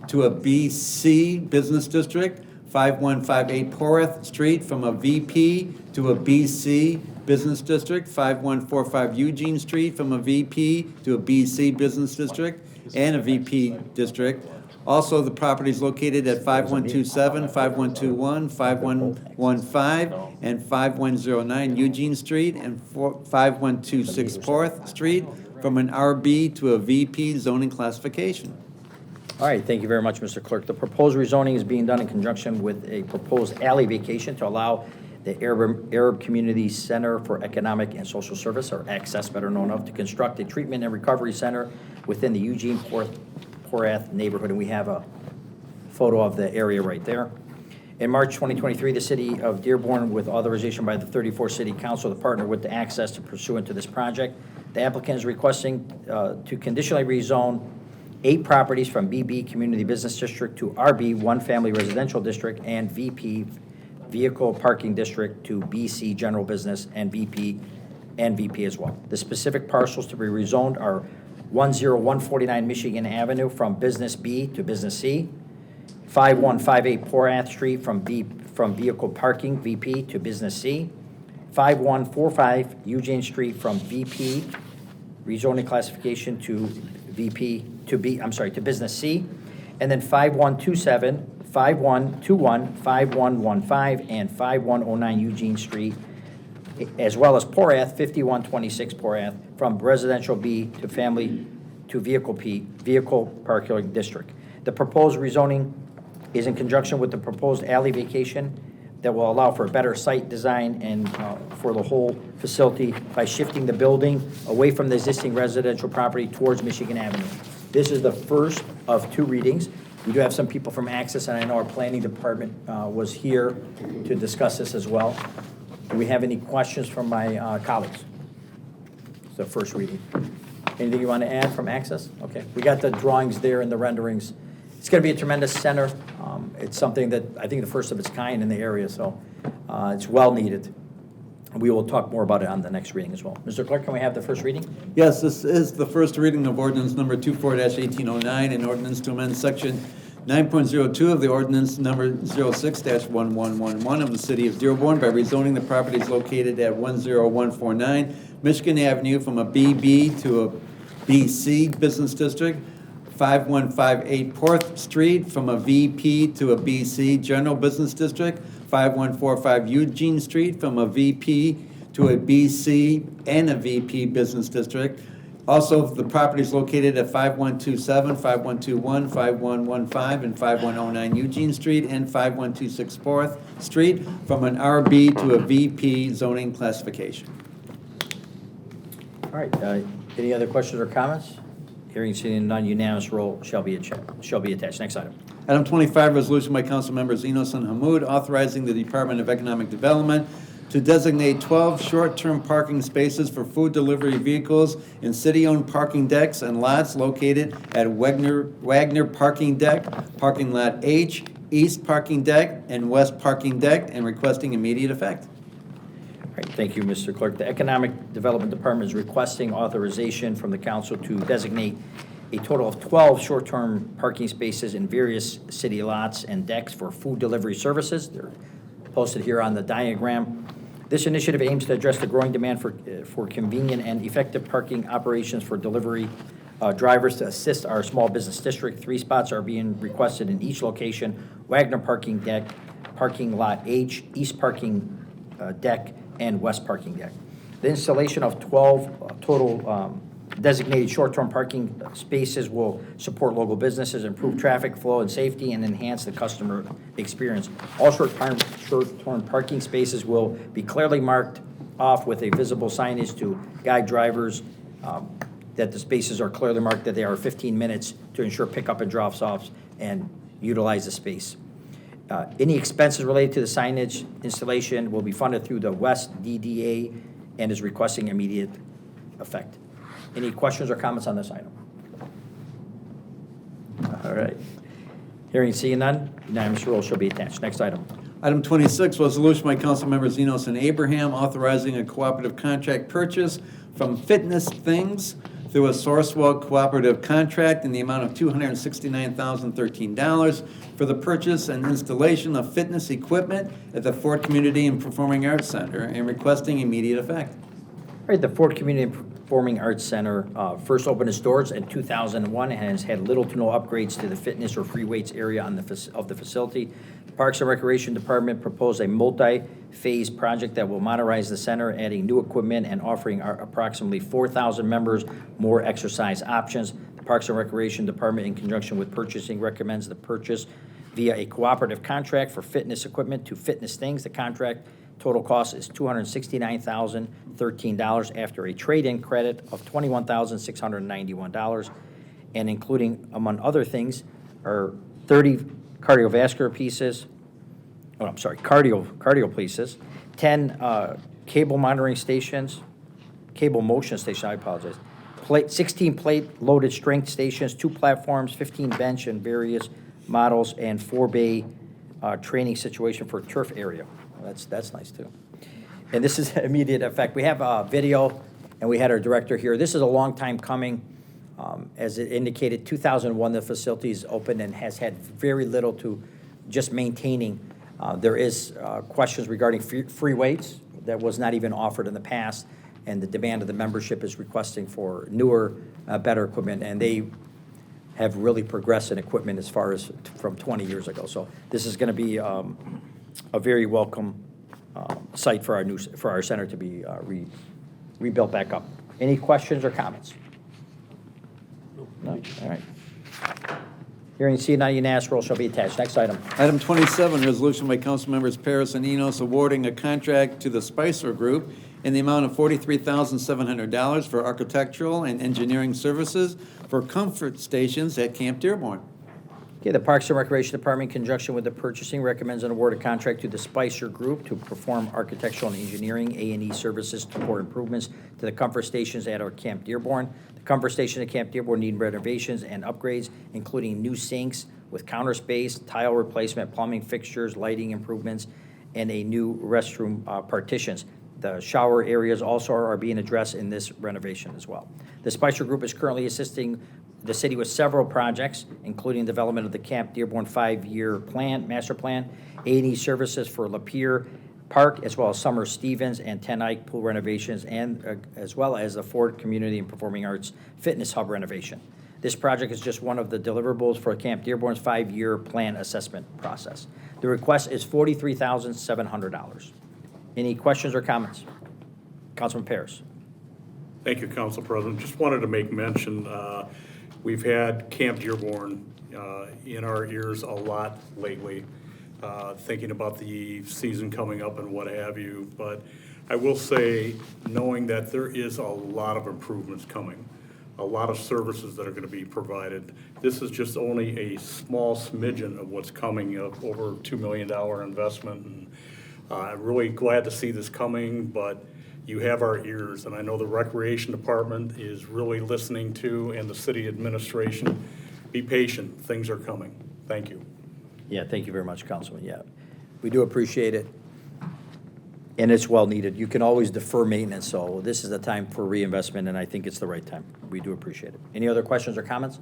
B: to a BC Business District, 5158 Porath Street from a VP to a BC Business District, 5145 Eugene Street from a VP to a BC Business District and a VP District. Also, the properties located at 5127, 5121, 5115, and 5109 Eugene Street and 5126 Porath Street from an RB to a VP zoning classification.
A: All right, thank you very much, Mr. Clerk. The proposed rezoning is being done in conjunction with a proposed alley vacation to allow the Arab Community Center for Economic and Social Service, or ACCESS, better known of, to construct a treatment and recovery center within the Eugene Porath neighborhood, and we have a photo of the area right there. In March 2023, the City of Dearborn, with authorization by the 34th City Council, to partner with the ACCESS to pursuant to this project. The applicant is requesting to conditionally rezone 8 properties from BB Community Business District to RB One Family Residential District and VP Vehicle Parking District to BC General Business and VP as well. The specific parcels to be rezoned are 10149 Michigan Avenue from Business B to Business C, 5158 Porath Street from Vehicle Parking VP to Business C, 5145 Eugene Street from VP rezoning classification to to Business C, and then 5127, 5121, 5115, and 5109 Eugene Street, as well as Porath, 5126 Porath, from Residential B to Family to Vehicle P, Vehicle Parking District. The proposed rezoning is in conjunction with the proposed alley vacation that will allow for better site design and for the whole facility by shifting the building away from the existing residential property towards Michigan Avenue. This is the first of 2 readings. We do have some people from Access, and I know our planning department was here to discuss this as well. Do we have any questions from my colleagues? It's the first reading. Anything you want to add from Access? Okay, we got the drawings there and the renderings. It's going to be a tremendous center. It's something that I think the first of its kind in the area, so it's well needed. We will talk more about it on the next reading as well. Mr. Clerk, can we have the first reading?
B: Yes, this is the first reading of ordinance number 24-1809, an ordinance to amend section 9.02 of the ordinance number 06-1111 of the city of Dearborn by rezoning the properties located at 10149 Michigan Avenue from a BB to a BC business district, 5158 4th Street from a VP to a BC general business district, 5145 Eugene Street from a VP to a BC and a VP business district. Also, the properties located at 5127, 5121, 5115, and 5109 Eugene Street and 5126 4th Street from an RB to a VP zoning classification.
A: All right, any other questions or comments? Hearing seeing none, unanimous roll shall be attached. Next item.
B: Item 25, resolution by council members Enos and Hamud authorizing the Department of Economic Development to designate 12 short-term parking spaces for food delivery vehicles in city-owned parking decks and lots located at Wagner Parking Deck, Parking Lot H, East Parking Deck, and West Parking Deck, and requesting immediate effect.
A: All right, thank you, Mr. Clerk. The Economic Development Department is requesting authorization from the council to designate a total of 12 short-term parking spaces in various city lots and decks for food delivery services. They're posted here on the diagram. This initiative aims to address the growing demand for convenient and effective parking operations for delivery drivers to assist our small business district. 3 spots are being requested in each location: Wagner Parking Deck, Parking Lot H, East Parking Deck, and West Parking Deck. The installation of 12 total designated short-term parking spaces will support local businesses, improve traffic flow and safety, and enhance the customer experience. All short-term parking spaces will be clearly marked off with a visible signage to guide drivers that the spaces are clearly marked, that they are 15 minutes to ensure pickup and drop-offs and utilize the space. Any expenses related to the signage installation will be funded through the West DDA and is requesting immediate effect. Any questions or comments on this item? All right. Hearing seeing none, unanimous roll shall be attached. Next item.
B: Item 26, resolution by council members Enos and Abraham authorizing a cooperative contract purchase from Fitness Things through a Sourcewell cooperative contract in the amount of $269,013 for the purchase and installation of fitness equipment at the Ford Community and Performing Arts Center and requesting immediate effect.
A: All right, the Ford Community and Performing Arts Center first opened its doors in 2001 and has had little to no upgrades to the fitness or free weights area of the facility. The Parks and Recreation Department proposed a multi-phase project that will modernize the center, adding new equipment and offering approximately 4,000 members more exercise options. The Parks and Recreation Department, in conjunction with purchasing, recommends the purchase via a cooperative contract for fitness equipment to Fitness Things. The contract total cost is $269,013 after a trade-in credit of $21,691, and including, among other things, are 30 cardiovascular pieces, cardio pieces, 10 cable monitoring stations, cable motion station, I apologize. 16 plate loaded strength stations, 2 platforms, 15 bench and various models, and 4 bay training situation for turf area. Well, that's nice too. And this is immediate effect. We have a video, and we had our director here. This is a long time coming. As it indicated, 2001, the facility is open and has had very little to just maintaining. There is questions regarding free weights that was not even offered in the past, and the demand of the membership is requesting for newer, better equipment, and they have really progressed in equipment as far as from 20 years ago. So this is going to be a very welcome site for our center to be rebuilt back up. Any questions or comments? No? All right. Hearing and seeing none, unanimous roll shall be attached. Next item.
B: Item 27, resolution by council members Paris and Enos awarding a contract to the Spicer Group in the amount of $43,700 for architectural and engineering services for comfort stations at Camp Dearborn.
A: Okay, the Parks and Recreation Department, in conjunction with the purchasing, recommends an award of contract to the Spicer Group to perform architectural and engineering A&E services for improvements to the comfort stations at our Camp Dearborn. The comfort stations at Camp Dearborn need renovations and upgrades, including new sinks with counter space, tile replacement, plumbing fixtures, lighting improvements, and a new restroom partitions. The shower areas also are being addressed in this renovation as well. The Spicer Group is currently assisting the city with several projects, including development of the Camp Dearborn 5-year plan, master plan, A&E services for Lapeer Park, as well as Summer Stevens and Ten Eyck pool renovations, and as well as the Ford Community and Performing Arts Fitness Hub renovation. This project is just one of the deliverables for Camp Dearborn's 5-year plan assessment process. The request is $43,700. Any questions or comments? Councilman Paris.
J: Thank you, Council President. Just wanted to make mention, we've had Camp Dearborn in our ears a lot lately, thinking about the season coming up and what have you. But I will say, knowing that there is a lot of improvements coming, a lot of services that are going to be provided, this is just only a small smidgen of what's coming, of over $2 million investment. And I'm really glad to see this coming, but you have our ears, and I know the Recreation Department is really listening to, and the city administration. Be patient, things are coming. Thank you.
A: Yeah, thank you very much, Councilman. Yeah, we do appreciate it, and it's well needed. You can always defer maintenance, so this is the time for reinvestment, and I think it's the right time. We do appreciate it. Any other questions or comments?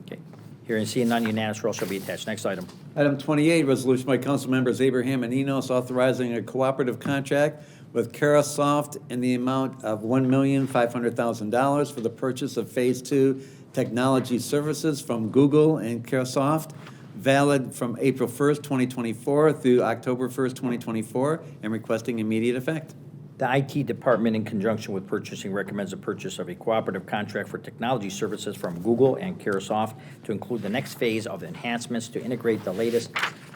A: Okay, hearing and seeing none, unanimous roll shall be attached. Next item.
B: Item 28, resolution by council members Abraham and Enos authorizing a cooperative contract with Carasoft in the amount of $1,500,000 for the purchase of Phase 2 technology services from Google and Carasoft, valid from April 1st, 2024 through October 1st, 2024, and requesting immediate effect.
A: The IT department, in conjunction with purchasing, recommends the purchase of a cooperative contract for technology services from Google and Carasoft to include the next phase of enhancements to integrate the latest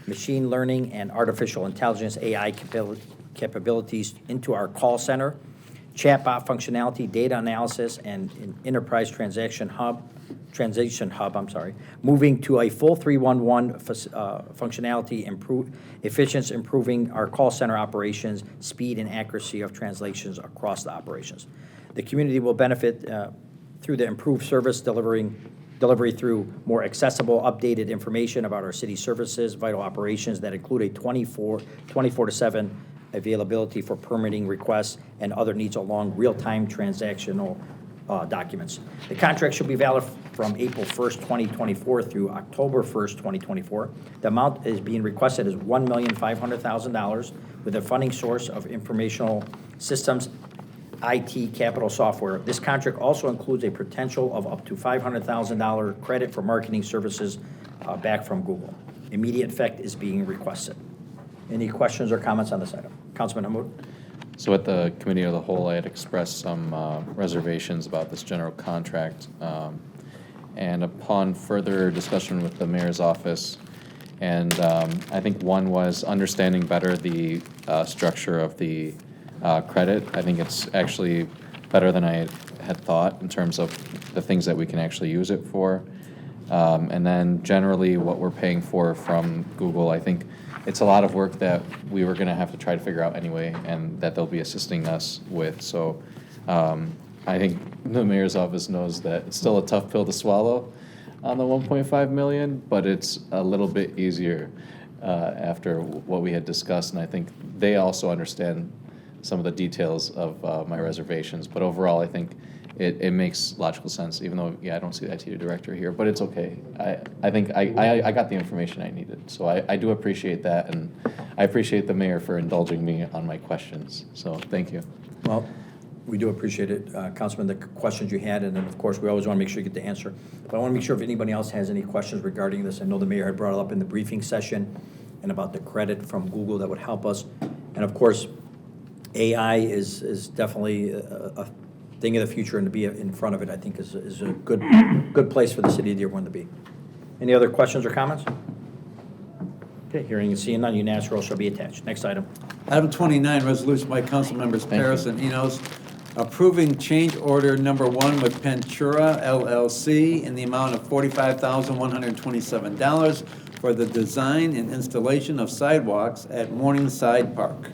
A: machine learning and artificial intelligence AI capabilities into our call center, chatbot functionality, data analysis, and an enterprise transaction hub, moving to a full 311 functionality, improving our call center operations, speed and accuracy of translations across the operations. The community will benefit through the improved service delivery through more accessible, updated information about our city services, vital operations that include a 24/7 availability for permitting requests and other needs along real-time transactional documents. The contract should be valid from April 1st, 2024 through October 1st, 2024. The amount is being requested is $1,500,000 with a funding source of informational systems, IT capital software. This contract also includes a potential of up to $500,000 credit for marketing services back from Google. Immediate effect is being requested. Any questions or comments on this item? Councilman Hammoud?
D: So at the committee of the whole, I had expressed some reservations about this general contract. And upon further discussion with the mayor's office, and I think one was understanding better the structure of the credit. I think it's actually better than I had thought in terms of the things that we can actually use it for. And then generally what we're paying for from Google, I think it's a lot of work that we were going to have to try to figure out anyway, and that they'll be assisting us with. So I think the mayor's office knows that it's still a tough pill to swallow on the 1.5 million, but it's a little bit easier after what we had discussed, and I think they also understand some of the details of my reservations. But overall, I think it makes logical sense, even though, yeah, I don't see the IT director here, but it's okay. I think I got the information I needed, so I do appreciate that, and I appreciate the mayor for indulging me on my questions, so thank you.
A: Well, we do appreciate it, Councilman, the questions you had, and then, of course, we always want to make sure you get the answer. But I want to make sure if anybody else has any questions regarding this. I know the mayor had brought it up in the briefing session and about the credit from Google that would help us. And of course, AI is definitely a thing of the future, and to be in front of it, I think, is a good place for the city of Dearborn to be. Any other questions or comments? Okay, hearing and seeing none, unanimous roll shall be attached. Next item.
B: Item 29, resolution by council members Paris and Enos, approving change order number 1 with Pentura LLC in the amount of $45,127 for the design and installation of sidewalks at Morningside Park.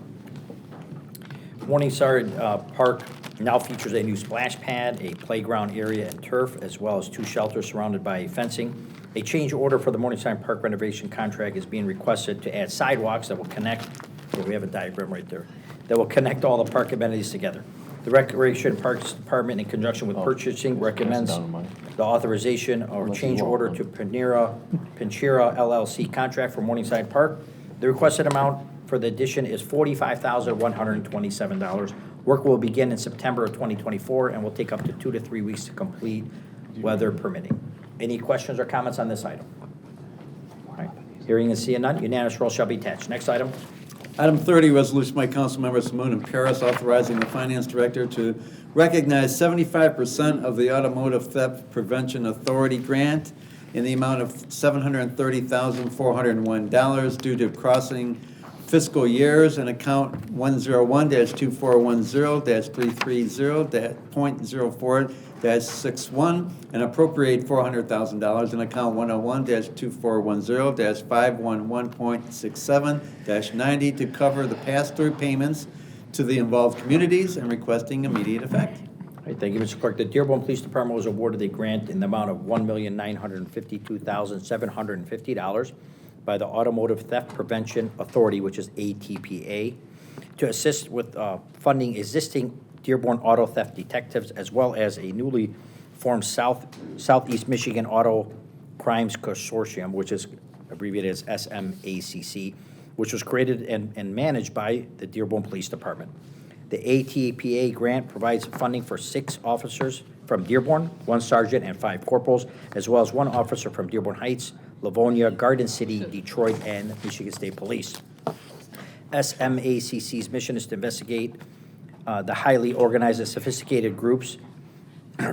A: Morningside Park now features a new splash pad, a playground area and turf, as well as 2 shelters surrounded by fencing. A change order for the Morningside Park renovation contract is being requested to add sidewalks that will connect, we have a diagram right there, that will connect all the park amenities together. The Recreation and Parks Department, in conjunction with purchasing, recommends the authorization or change order to Pentura LLC contract for Morningside Park. The requested amount for the addition is $45,127. Work will begin in September of 2024 and will take up to 2 to 3 weeks to complete, weather permitting. Any questions or comments on this item? All right. Hearing and seeing none, unanimous roll shall be attached. Next item.
B: Item 30, resolution by council members Hamud and Paris authorizing the finance director to recognize 75% of the Automotive Theft Prevention Authority grant in the amount of $730,401 due to crossing fiscal years and account 101-2410-230.04-61 and appropriate $400,000 in account 101-2410-511.67-90 to cover the pass-through payments to the involved communities and requesting immediate effect.
A: All right, thank you, Mr. Clerk. The Dearborn Police Department was awarded a grant in the amount of $1,952,750 by the Automotive Theft Prevention Authority, which is ATPA, to assist with funding existing Dearborn auto theft detectives, as well as a newly formed Southeast Michigan Auto Crimes Consortium, which is abbreviated as SMACC, which was created and managed by the Dearborn Police Department. The ATPA grant provides funding for 6 officers from Dearborn, 1 sergeant, and 5 corporals, as well as 1 officer from Dearborn Heights, Livonia, Garden City, Detroit, and Michigan State Police. SMACC's mission is to investigate the highly organized and sophisticated groups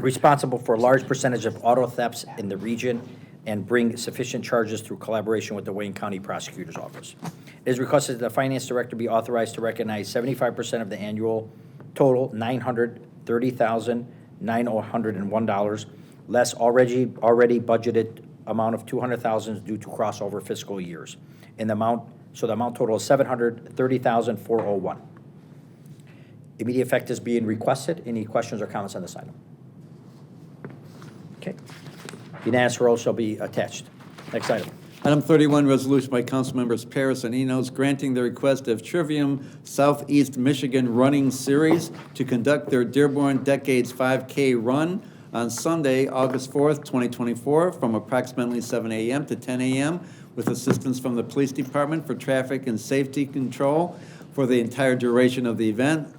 A: responsible for a large percentage of auto thefts in the region and bring sufficient charges through collaboration with the Wayne County Prosecutor's Office. It is requested that the Finance Director be authorized to recognize 75% of the annual total, $930,901, less already budgeted amount of $200,000 due to crossover fiscal years. The amount total is $730,401. Immediate effect is being requested. Any questions or comments on this item? Okay. Unanimous roll shall be attached. Next item.
B: Item 31, resolution by council members Paris and Enos granting the request of Trivium Southeast Michigan Running Series to conduct their Dearborn Decades 5K run on Sunday, August 4th, 2024, from approximately 7 a.m. to 10 a.m. with assistance from the police department for traffic and safety control for the entire duration of the event,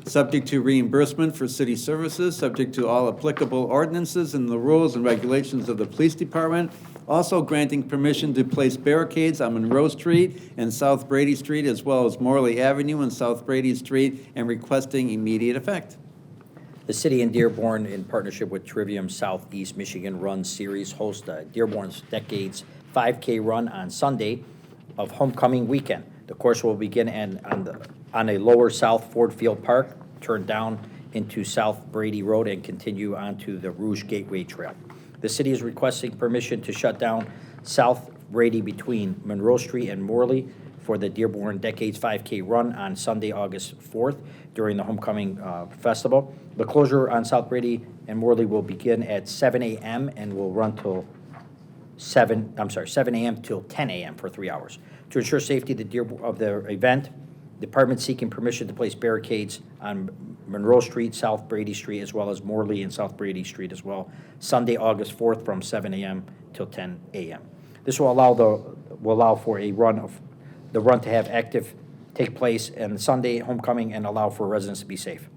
B: subject to reimbursement for city services, subject to all applicable ordinances and the rules and regulations of the police department. Also granting permission to place barricades on Monroe Street and South Brady Street, as well as Morley Avenue and South Brady Street, and requesting immediate effect.
A: The city in Dearborn, in partnership with Trivium Southeast Michigan Run Series, hosts Dearborn's Decades 5K run on Sunday of homecoming weekend. The course will begin on a lower South Ford Field Park, turn down into South Brady Road, and continue onto the Rouge Gateway Trail. The city is requesting permission to shut down South Brady between Monroe Street and Morley for the Dearborn Decades 5K Run on Sunday, August 4th during the Homecoming Festival. The closure on South Brady and Morley will begin at 7 a.m. and will run till 7 a.m. till 10 a.m. for 3 hours. To ensure safety of the event, department seeking permission to place barricades on Monroe Street, South Brady Street, as well as Morley and South Brady Street as well, Sunday, August 4th from 7 a.m. till 10 a.m. This will allow for the run to have active take place on Sunday homecoming and allow for residents to be safe.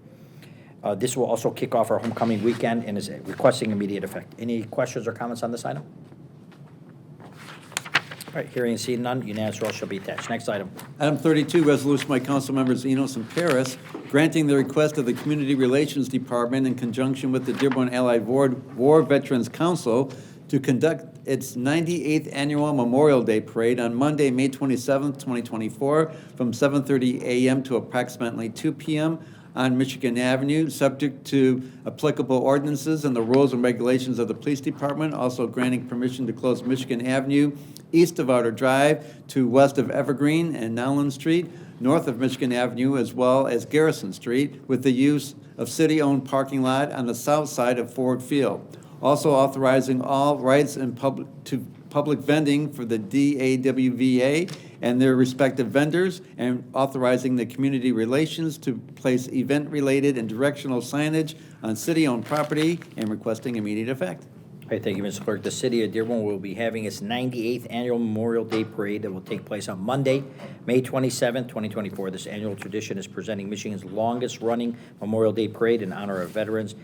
A: This will also kick off our homecoming weekend and is requesting immediate effect. Any questions or comments on this item? All right, hearing and seeing none, unanimous roll shall be attached. Next item.
B: Item 32, resolution by council members Enos and Paris, granting the request of the Community Relations Department in conjunction with the Dearborn Allied War Veterans Council to conduct its 98th Annual Memorial Day Parade on Monday, May 27th, 2024, from 7:30 a.m. to approximately 2 p.m. on Michigan Avenue, subject to applicable ordinances and the rules and regulations of the police department, also granting permission to close Michigan Avenue east of Outer Drive to west of Evergreen and Nowland Street, north of Michigan Avenue, as well as Garrison Street, with the use of city-owned parking lot on the south side of Ford Field. Also authorizing all rights and public vending for the DAWVA and their respective vendors, and authorizing the community relations to place event-related and directional signage on city-owned property and requesting immediate effect.
A: All right, thank you, Mr. Clerk. The city of Dearborn will be having its 98th Annual Memorial Day Parade that will take place on Monday, May 27th, 2024. This annual tradition is presenting Michigan's longest-running Memorial Day Parade in honor of veterans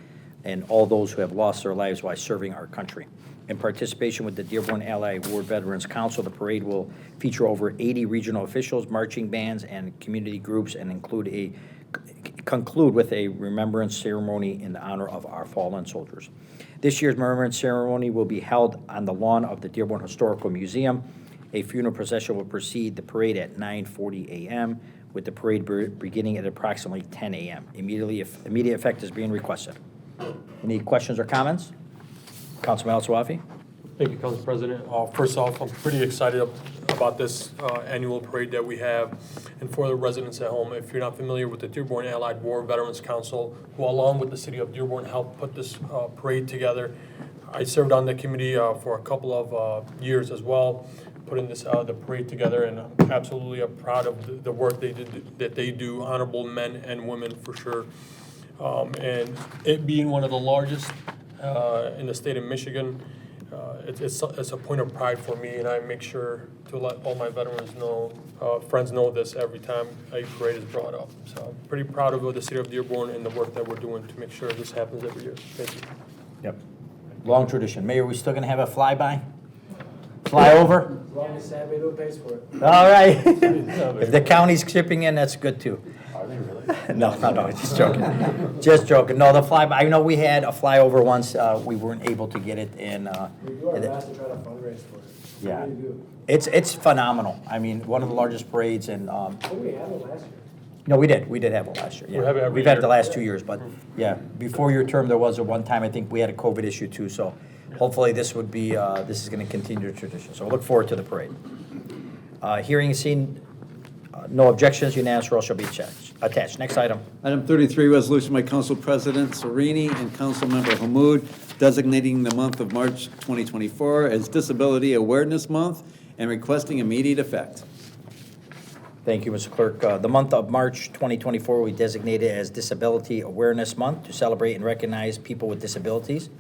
A: and all those who have lost their lives while serving our country. In participation with the Dearborn Allied War Veterans Council, the parade will feature over 80 regional officials, marching bands, and community groups, and conclude with a remembrance ceremony in honor of our fallen soldiers. This year's remembrance ceremony will be held on the lawn of the Dearborn Historical Museum. A funeral procession will precede the parade at 9:40 a.m., with the parade beginning at approximately 10 a.m. Immediate effect is being requested. Any questions or comments? Councilman Al-Sawafi?
O: Thank you, Council President. First off, I'm pretty excited about this annual parade that we have. And for the residents at home, if you're not familiar with the Dearborn Allied War Veterans Council, who along with the city of Dearborn helped put this parade together, I served on the committee for a couple of years as well, putting the parade together, and I'm absolutely proud of the work that they do, honorable men and women for sure. And it being one of the largest in the state of Michigan, it's a point of pride for me, and I make sure to let all my veterans know, friends know this every time a parade is brought up. So I'm pretty proud of the city of Dearborn and the work that we're doing to make sure this happens every year. Thank you.
A: Yep. Long tradition. Mayor, we still gonna have a flyby? Flyover?
C: As long as San Pedro pays for it.
A: All right. If the county's chipping in, that's good too.
O: Are they really?
A: No, just joking. Just joking. No, the flyby, I know we had a flyover once, we weren't able to get it in.
C: We do our best to try to fundraise for it.
A: Yeah.
C: We do.
A: It's phenomenal. I mean, one of the largest parades and,
C: Didn't we have it last year?
A: no, we did have it last year,
O: We have it
A: yeah.
O: every
A: We've had it
O: year.
A: the last 2 years, but, yeah, before your term, there was a one time, I think we had a COVID issue too, so hopefully this would be, this is gonna continue the tradition, so we look forward to the parade. Hearing and seeing, no objections, unanimous roll shall be attached. Next item.
B: Item 33, resolution by Council President Sereni and Council Member Hammoud designating the month of March 2024 as Disability Awareness Month and requesting immediate effect.
A: Thank you, Mr. Clerk. The month of March 2024 we designated as Disability Awareness Month to celebrate and recognize people with disabilities.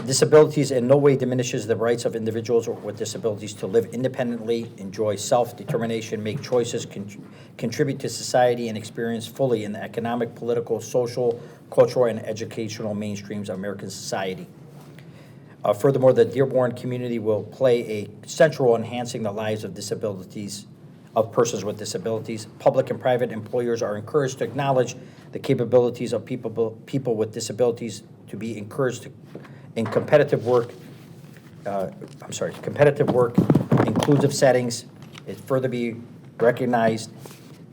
A: Disabilities in no way diminishes the rights of individuals with disabilities to live independently, enjoy self-determination, make choices, contribute to society, and experience fully in the economic, political, social, cultural, and educational mainstreams of American society. Furthermore, the Dearborn community will play a central role in enhancing the lives of persons with disabilities. Public and private employers are encouraged to acknowledge the capabilities of people with disabilities, to be encouraged in competitive work, inclusive settings. It further be recognized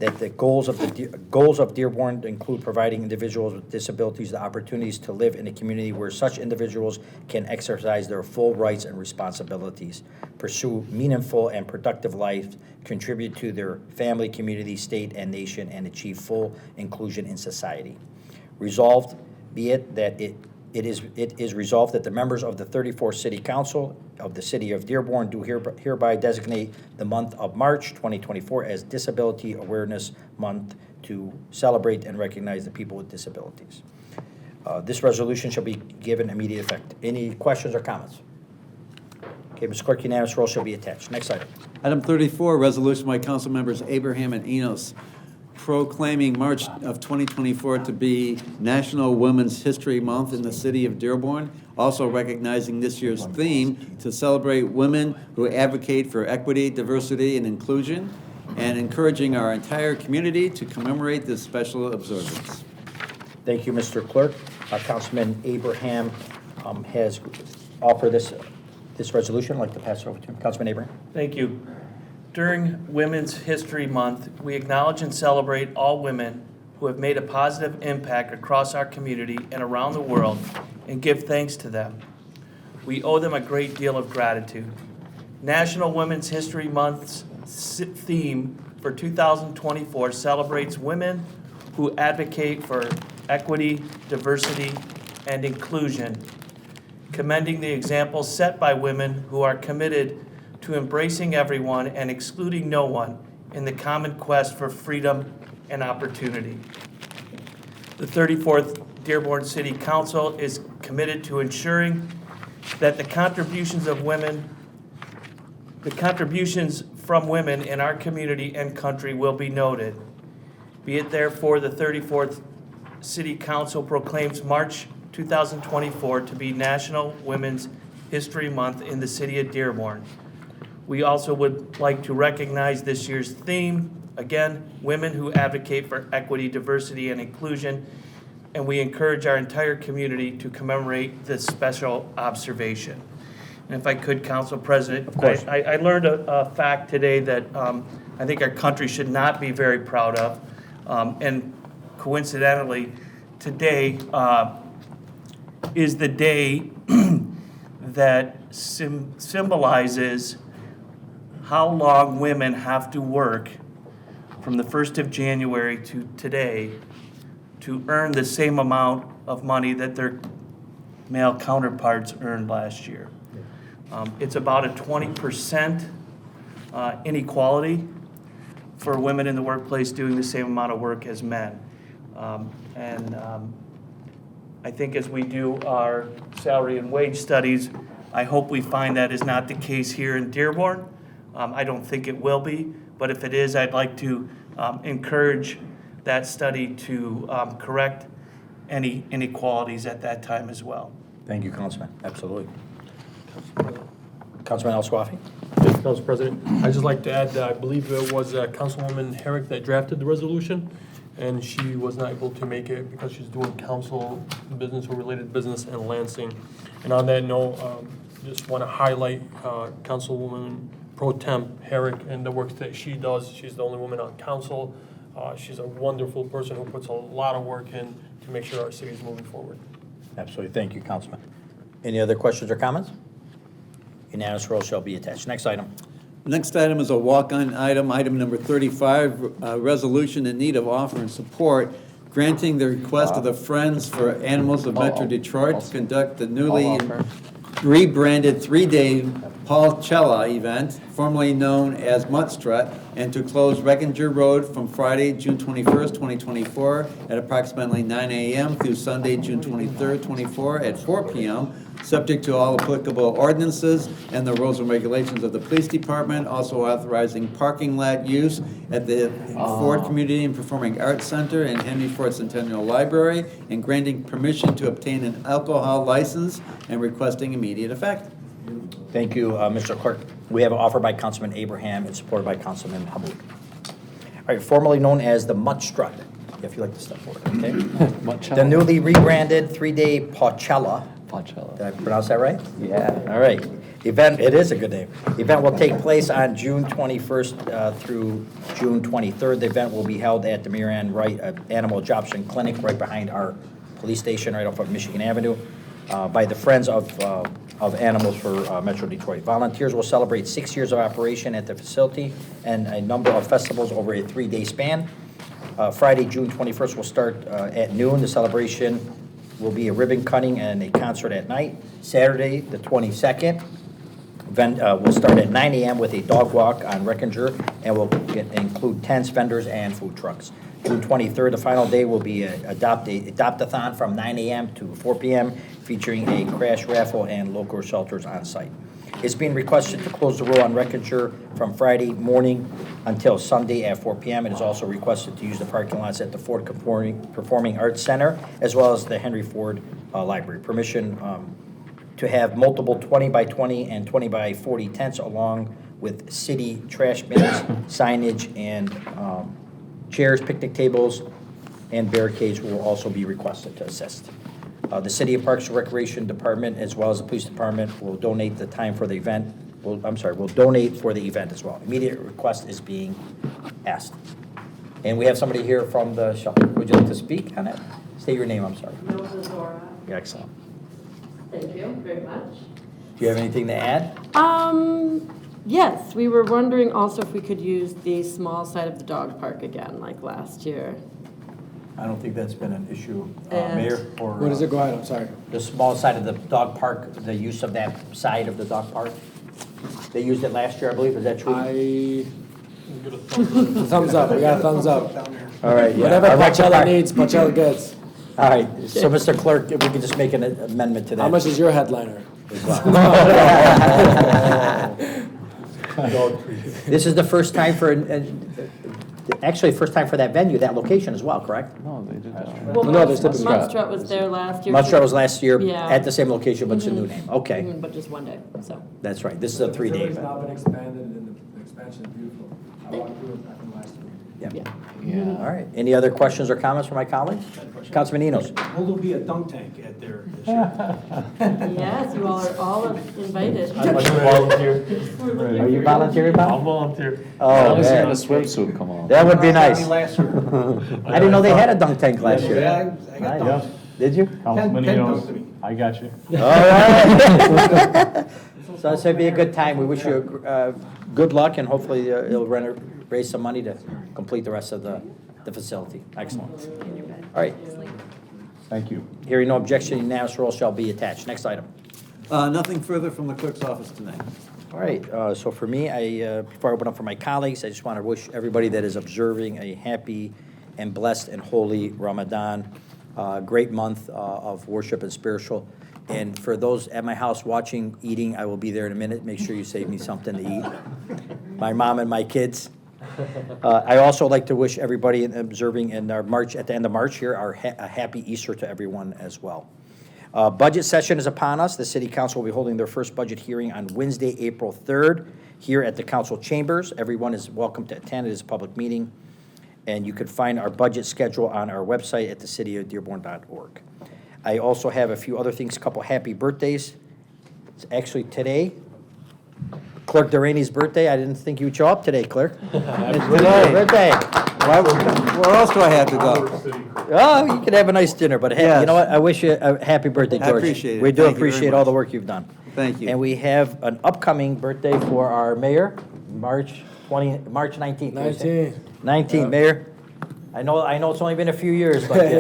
A: that the goals of Dearborn include providing individuals with disabilities the opportunities to live in a community where such individuals can exercise their full rights and responsibilities, pursue meaningful and productive lives, contribute to their family, community, state, and nation, and achieve full inclusion in society. Resolved, be it that it is resolved that the members of the 34th City Council of the City of Dearborn do hereby designate the month of March 2024 as Disability Awareness Month to celebrate and recognize the people with disabilities. This resolution shall be given immediate effect. Any questions or comments? Okay, Mr. Clerk, unanimous roll shall be attached. Next item.
B: Item 34, resolution by council members Abraham and Enos proclaiming March of 2024 to be National Women's History Month in the city of Dearborn, also recognizing this year's theme to celebrate women who advocate for equity, diversity, and inclusion, and encouraging our entire community to commemorate this special observance.
A: Thank you, Mr. Clerk. Councilman Abraham has offered this resolution. I'd like to pass it over to him. Councilman Abraham.
P: Thank you. During Women's History Month, we acknowledge and celebrate all women who have made a positive impact across our community and around the world and give thanks to them. We owe them a great deal of gratitude. National Women's History Month's theme for 2024 celebrates women who advocate for equity, diversity, and inclusion, commending the examples set by women who are committed to embracing everyone and excluding no one in the common quest for freedom and opportunity. The 34th Dearborn City Council is committed to ensuring that the contributions from women in our community and country will be noted. Be it therefore the 34th City Council proclaims March 2024 to be National Women's History Month in the city of Dearborn. We also would like to recognize this year's theme, again, women who advocate for equity, diversity, and inclusion, and we encourage our entire community to commemorate this special observation. And if I could, Council President,
A: of course.
P: I learned a fact today that I think our country should not be very proud of, and coincidentally, today is the day that symbolizes how long women have to work from the 1st of January to today to earn the same amount of money that their male counterparts earned last year. It's about a 20% inequality for women in the workplace doing the same amount of work as men. I think as we do our salary and wage studies, I hope we find that is not the case here in Dearborn. I don't think it will be, but if it is, I'd like to encourage that study to correct any inequalities at that time as well.
A: Thank you, Councilman. Absolutely. Councilman El Swafi.
O: Yes, Council President. I'd just like to add that I believe it was Councilwoman Herrick that drafted the resolution, and she was not able to make it because she's doing council business or related business in Lansing. And on that note, just want to highlight Councilwoman Pro Temp Herrick and the work that she does. She's the only woman on council. She's a wonderful person who puts a lot of work in to make sure our city is moving forward.
A: Absolutely. Thank you, Councilman. Any other questions or comments? Unanimous roll shall be attached. Next item.
B: Next item is a walk-on item, item number 35, resolution in need of offer and support, granting the request of the Friends for Animals of Metro Detroit to conduct the newly rebranded three-day Paulcella event, formerly known as Mutt Strut, and to close Reckinger Road from Friday, June 21st, 2024 at approximately 9 a.m. through Sunday, June 23rd, 24 at 4 p.m., subject to all applicable ordinances and the rules and regulations of the police department, also authorizing parking lot use at the Ford Community and Performing Arts Center and Henry Ford Centennial Library, and granting permission to obtain an alcohol license and requesting immediate effect.
A: Thank you, Mr. Clerk. We have an offer by Councilman Abraham and supported by Councilman Hamud. All right, formerly known as the Mutt Strut, if you'd like to step forward, okay? The newly rebranded three-day Paulcella. Did I pronounce that right?
F: Yeah.
A: All right. Event, it is a good name. Event will take place on June 21st through June 23rd. The event will be held at the Marianne Wright Animal Adoption Clinic right behind our police station right off of Michigan Avenue by the Friends of Animals for Metro Detroit. Volunteers will celebrate 6 years of operation at the facility and a number of festivals over a 3-day span. Friday, June 21st will start at noon. The celebration will be a ribbon cutting and a concert at night. Saturday, the 22nd, event will start at 9 a.m. with a dog walk on Reckinger and will include tents, vendors, and food trucks. June 23rd, the final day, will be Adopt-a-thon from 9 a.m. to 4 p.m., featuring a crash raffle and local shelters on site. It's being requested to close the road on Reckinger from Friday morning until Sunday at 4 p.m. It is also requested to use the parking lots at the Ford Performing Arts Center as well as the Henry Ford Library. Permission to have multiple 20 by 20 and 20 by 40 tents along with city trash bins, signage, and chairs, picnic tables, and barricades will also be requested to assist. The City of Parks and Recreation Department, as well as the Police Department, will donate the time for the event. Will donate for the event as well. Immediate request is being asked. And we have somebody here from the shelter. Would you like to speak on it? State your name, I'm sorry. Yeah, excellent.
Q: Thank you very much.
A: Do you have anything to add?
Q: Yes, we were wondering also if we could use the small side of the dog park again, like last year.
A: I don't think that's been an issue,
Q: And-
A: Mayor, or...
C: What is it? Go ahead, I'm sorry.
A: The small side of the dog park, the use of that side of the dog park? They used it last year, I believe, is that true?
C: Thumbs up, we got a thumbs up.
A: All right, yeah.
C: Whatever
A: Our rec
C: Pachella
A: department-
C: needs, Pachella gets.
A: All right, so Mr. Clerk, if we could just make an amendment to that.
C: How much is your headliner?
A: This is the first time for, actually, first time for that venue, that location as well, correct?
D: No, they did that.
Q: Well,
C: No, there's typically-
Q: Munstrat was there last year.
A: Munstrat was last year
Q: Yeah.
A: at the same location, but it's a new name. Okay,
Q: But just one day, so.
A: that's right. This is a 3-day
C: It's
A: event.
C: now been expanded and the expansion is beautiful. I walked through it back in last week.
A: Yeah. All right. Any other questions or comments from my colleagues? Councilman Enos.
I: Will there be a dunk tank at their this year?
Q: Yes, you all are all invited.
O: I'd like to volunteer.
A: Are you volunteering, Bob?
O: I'll volunteer.
A: Oh,
D: As long as you're in a
A: man.
D: swimsuit, come on.
A: That would be nice.
I: Last year.
A: I didn't know they had a dunk tank last year.
I: Yeah, I got
A: Nice.
I: dunked.
A: Did you?
J: Councilman
I: Ken
J: Enos,
I: dunked me.
J: I got you.
A: All right. So it's going to be a good time. We wish you good luck, and hopefully it'll raise some money to complete the rest of the facility. Excellent. All right.
J: Thank you.
A: Hearing no objection, unanimous roll shall be attached. Next item.
B: Nothing further from the clerk's office tonight.
A: All right, so for me, before I open up for my colleagues, I just want to wish everybody that is observing a happy and blessed and holy Ramadan, great month of worship and spiritual. And for those at my house watching, eating, I will be there in a minute. Make sure you save me something to eat. My mom and my kids. I also like to wish everybody observing in our March, at the end of March here, a happy Easter to everyone as well. Budget session is upon us. The City Council will be holding their first budget hearing on Wednesday, April 3rd, here at the council chambers. Everyone is welcome to attend. It is a public meeting. And you can find our budget schedule on our website at thecityofdearborn.org. I also have a few other things, a couple happy birthdays. It's actually today, Clerk Delaney's birthday. I didn't think you'd show up today, Clerk. It's today. Birthday.
B: Where else do I have to go?
A: Oh, you can have a nice dinner, but
B: Yes.
A: you know what? I wish you a happy birthday,
B: I
A: George.
B: appreciate it.
A: We do
B: Thank you very
A: appreciate all
B: much.
A: the work you've done.
B: Thank you.
A: And we have an upcoming birthday for our mayor, March 19th. 19th, Mayor. I know it's only been a few years, but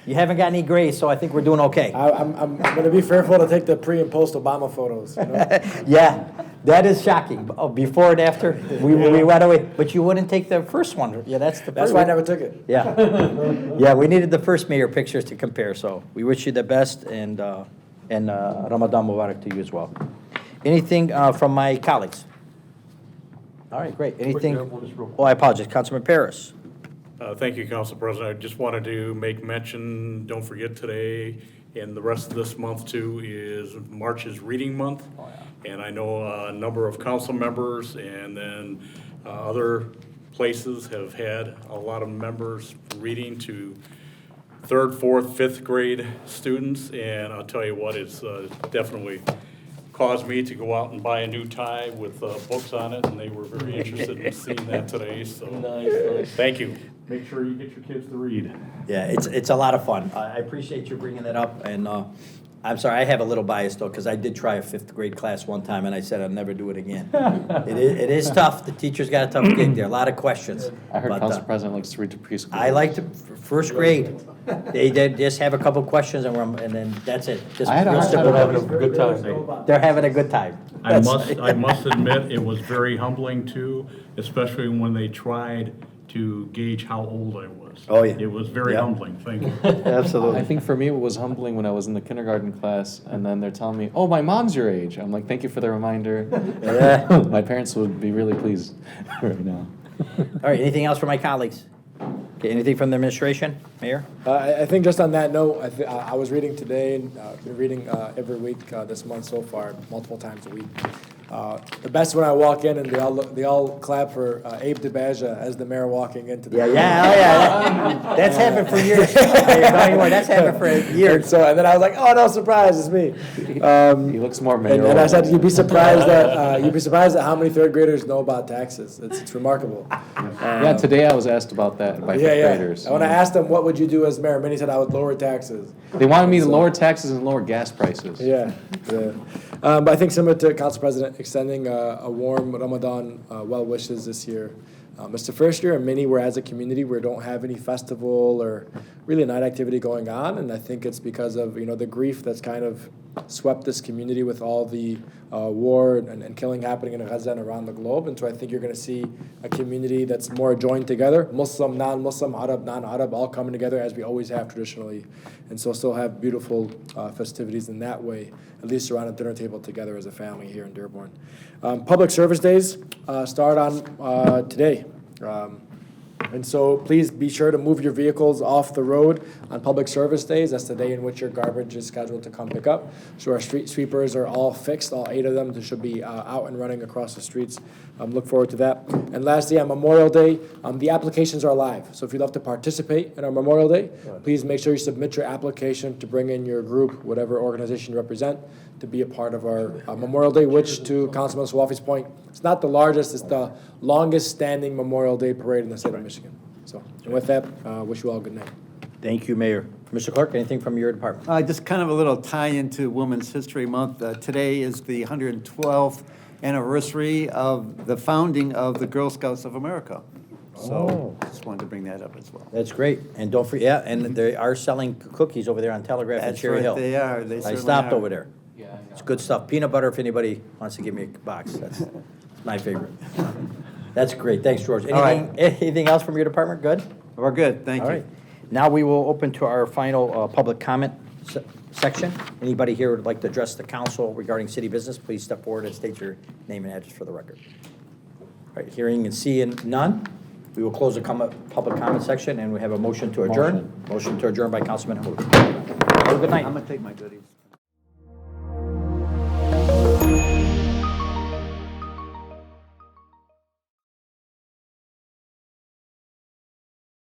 A: you haven't got any grace, so I think we're doing okay.
C: I'm gonna be fearful to take the pre and post Obama photos. You know?
A: Yeah, that is shocking. Oh, before and after, we went away, but you wouldn't take the first one. Yeah, that's
C: Why I never took it.
A: Yeah, yeah. We needed the first mayor pictures to compare. So we wish you the best, and Ramadan Mubarak to you as well. Anything from my colleagues? All right, great. Anything? Oh, I apologize, Councilman Paris.
J: Thank you, Council President. I just wanted to make mention, don't forget today and the rest of this month too is March's Reading Month. And I know a number of council members and then other places have had a lot of members reading to 3rd, 4th, 5th grade students. And I'll tell you what, it's definitely caused me to go out and buy a new tie with books on it, and they were very interested in seeing that today, so.
O: Nice.
J: Thank you. Make sure you get your kids to read.
A: Yeah, it's a lot of fun. I appreciate you bringing that up, and I'm sorry, I have a little bias though, because I did try a 5th grade class one time, and I said I'd never do it again. It is tough. The teacher's got a tough gig there, a lot of questions.
D: I heard
A: But,
D: Council President likes to read to preschool.
A: I like to, 1st grade, they just have a couple questions, and then that's it. Just
D: I had a
A: real
D: hard
A: simple.
D: time
O: Having a good time.
A: They're having a good time.
J: I must admit, it was very humbling too, especially when they tried to gauge how old I was.
A: Oh, yeah.
J: It was very
A: Yeah.
J: humbling, thank you.
A: Absolutely.
D: I think for me, it was humbling when I was in the kindergarten class, and then they're telling me, "Oh, my mom's your age." I'm like, "Thank you for the reminder."
A: Yeah.
D: My parents would be really pleased right now.
A: All right, anything else from my colleagues? Okay, anything from the administration, Mayor?
C: I think just on that note, I was reading today, and been reading every week this month so far, multiple times a week. The best when I walk in and they all clap for Abe DeBaja as the mayor walking into the.
A: That's happened for years. That's happened for years.
C: And then I was like, oh no, surprise, it's me.
D: He looks more mayoral.
C: And I said, you'd be surprised at how many 3rd graders know about taxes. It's remarkable.
D: Yeah, today I was asked about that by 5th graders.
C: And when I asked them, what would you do as mayor, many said I would lower taxes.
D: They wanted me to lower taxes and lower gas prices.
C: Yeah. But I think similar to Council President, extending a warm Ramadan well wishes this year. It's the first year in many where as a community we don't have any festival or really night activity going on, and I think it's because of the grief that's kind of swept this community with all the war and killing happening in Gaza and around the globe. And so I think you're going to see a community that's more joined together, Muslim, non-Muslim, Arab, non-Arab, all coming together as we always have traditionally. And so still have beautiful festivities in that way, at least around a dinner table together as a family here in Dearborn. Public Service Days start on today. And so please be sure to move your vehicles off the road on public service days. That's the day in which your garbage is scheduled to come pick up. So our street sweepers are all fixed, all 8 of them. They should be out and running across the streets. Look forward to that. And lastly, on Memorial Day, the applications are live. So if you'd love to participate in our Memorial Day, please make sure you submit your application to bring in your group, whatever organization you represent, to be a part of our Memorial Day, which, to Councilman Swafi's point, it's not the largest, it's the longest standing Memorial Day parade in the state of Michigan. So, and with that, wish you all a good night.
A: Thank you, Mayor. Mr. Clerk, anything from your department?
B: Just kind of a little tie into Women's History Month. Today is the 112th anniversary of the founding of the Girl Scouts of America. So just wanted to bring that up as well.
A: That's great. And don't forget, and they are selling cookies over there on Telegraph and
B: That's
A: Cherry
B: right,
A: Hill.
B: they are. They
A: I
B: certainly
A: stopped
B: are.
A: over there. It's good stuff. Peanut butter, if anybody wants to give me a box. That's my favorite. That's great. Thanks, George.
B: All right.
A: Anything else from your department? Good?
B: We're good, thank
A: All
B: you.
A: right. Now we will open to our final public comment section. Anybody here would like to address the council regarding city business, please step forward and state your name and address for the record. All right, hearing and seeing none, we will close the public comment section, and we have a motion to adjourn. Motion to adjourn by Councilman Hood. Have a good night.
B: I'm gonna take my goodies.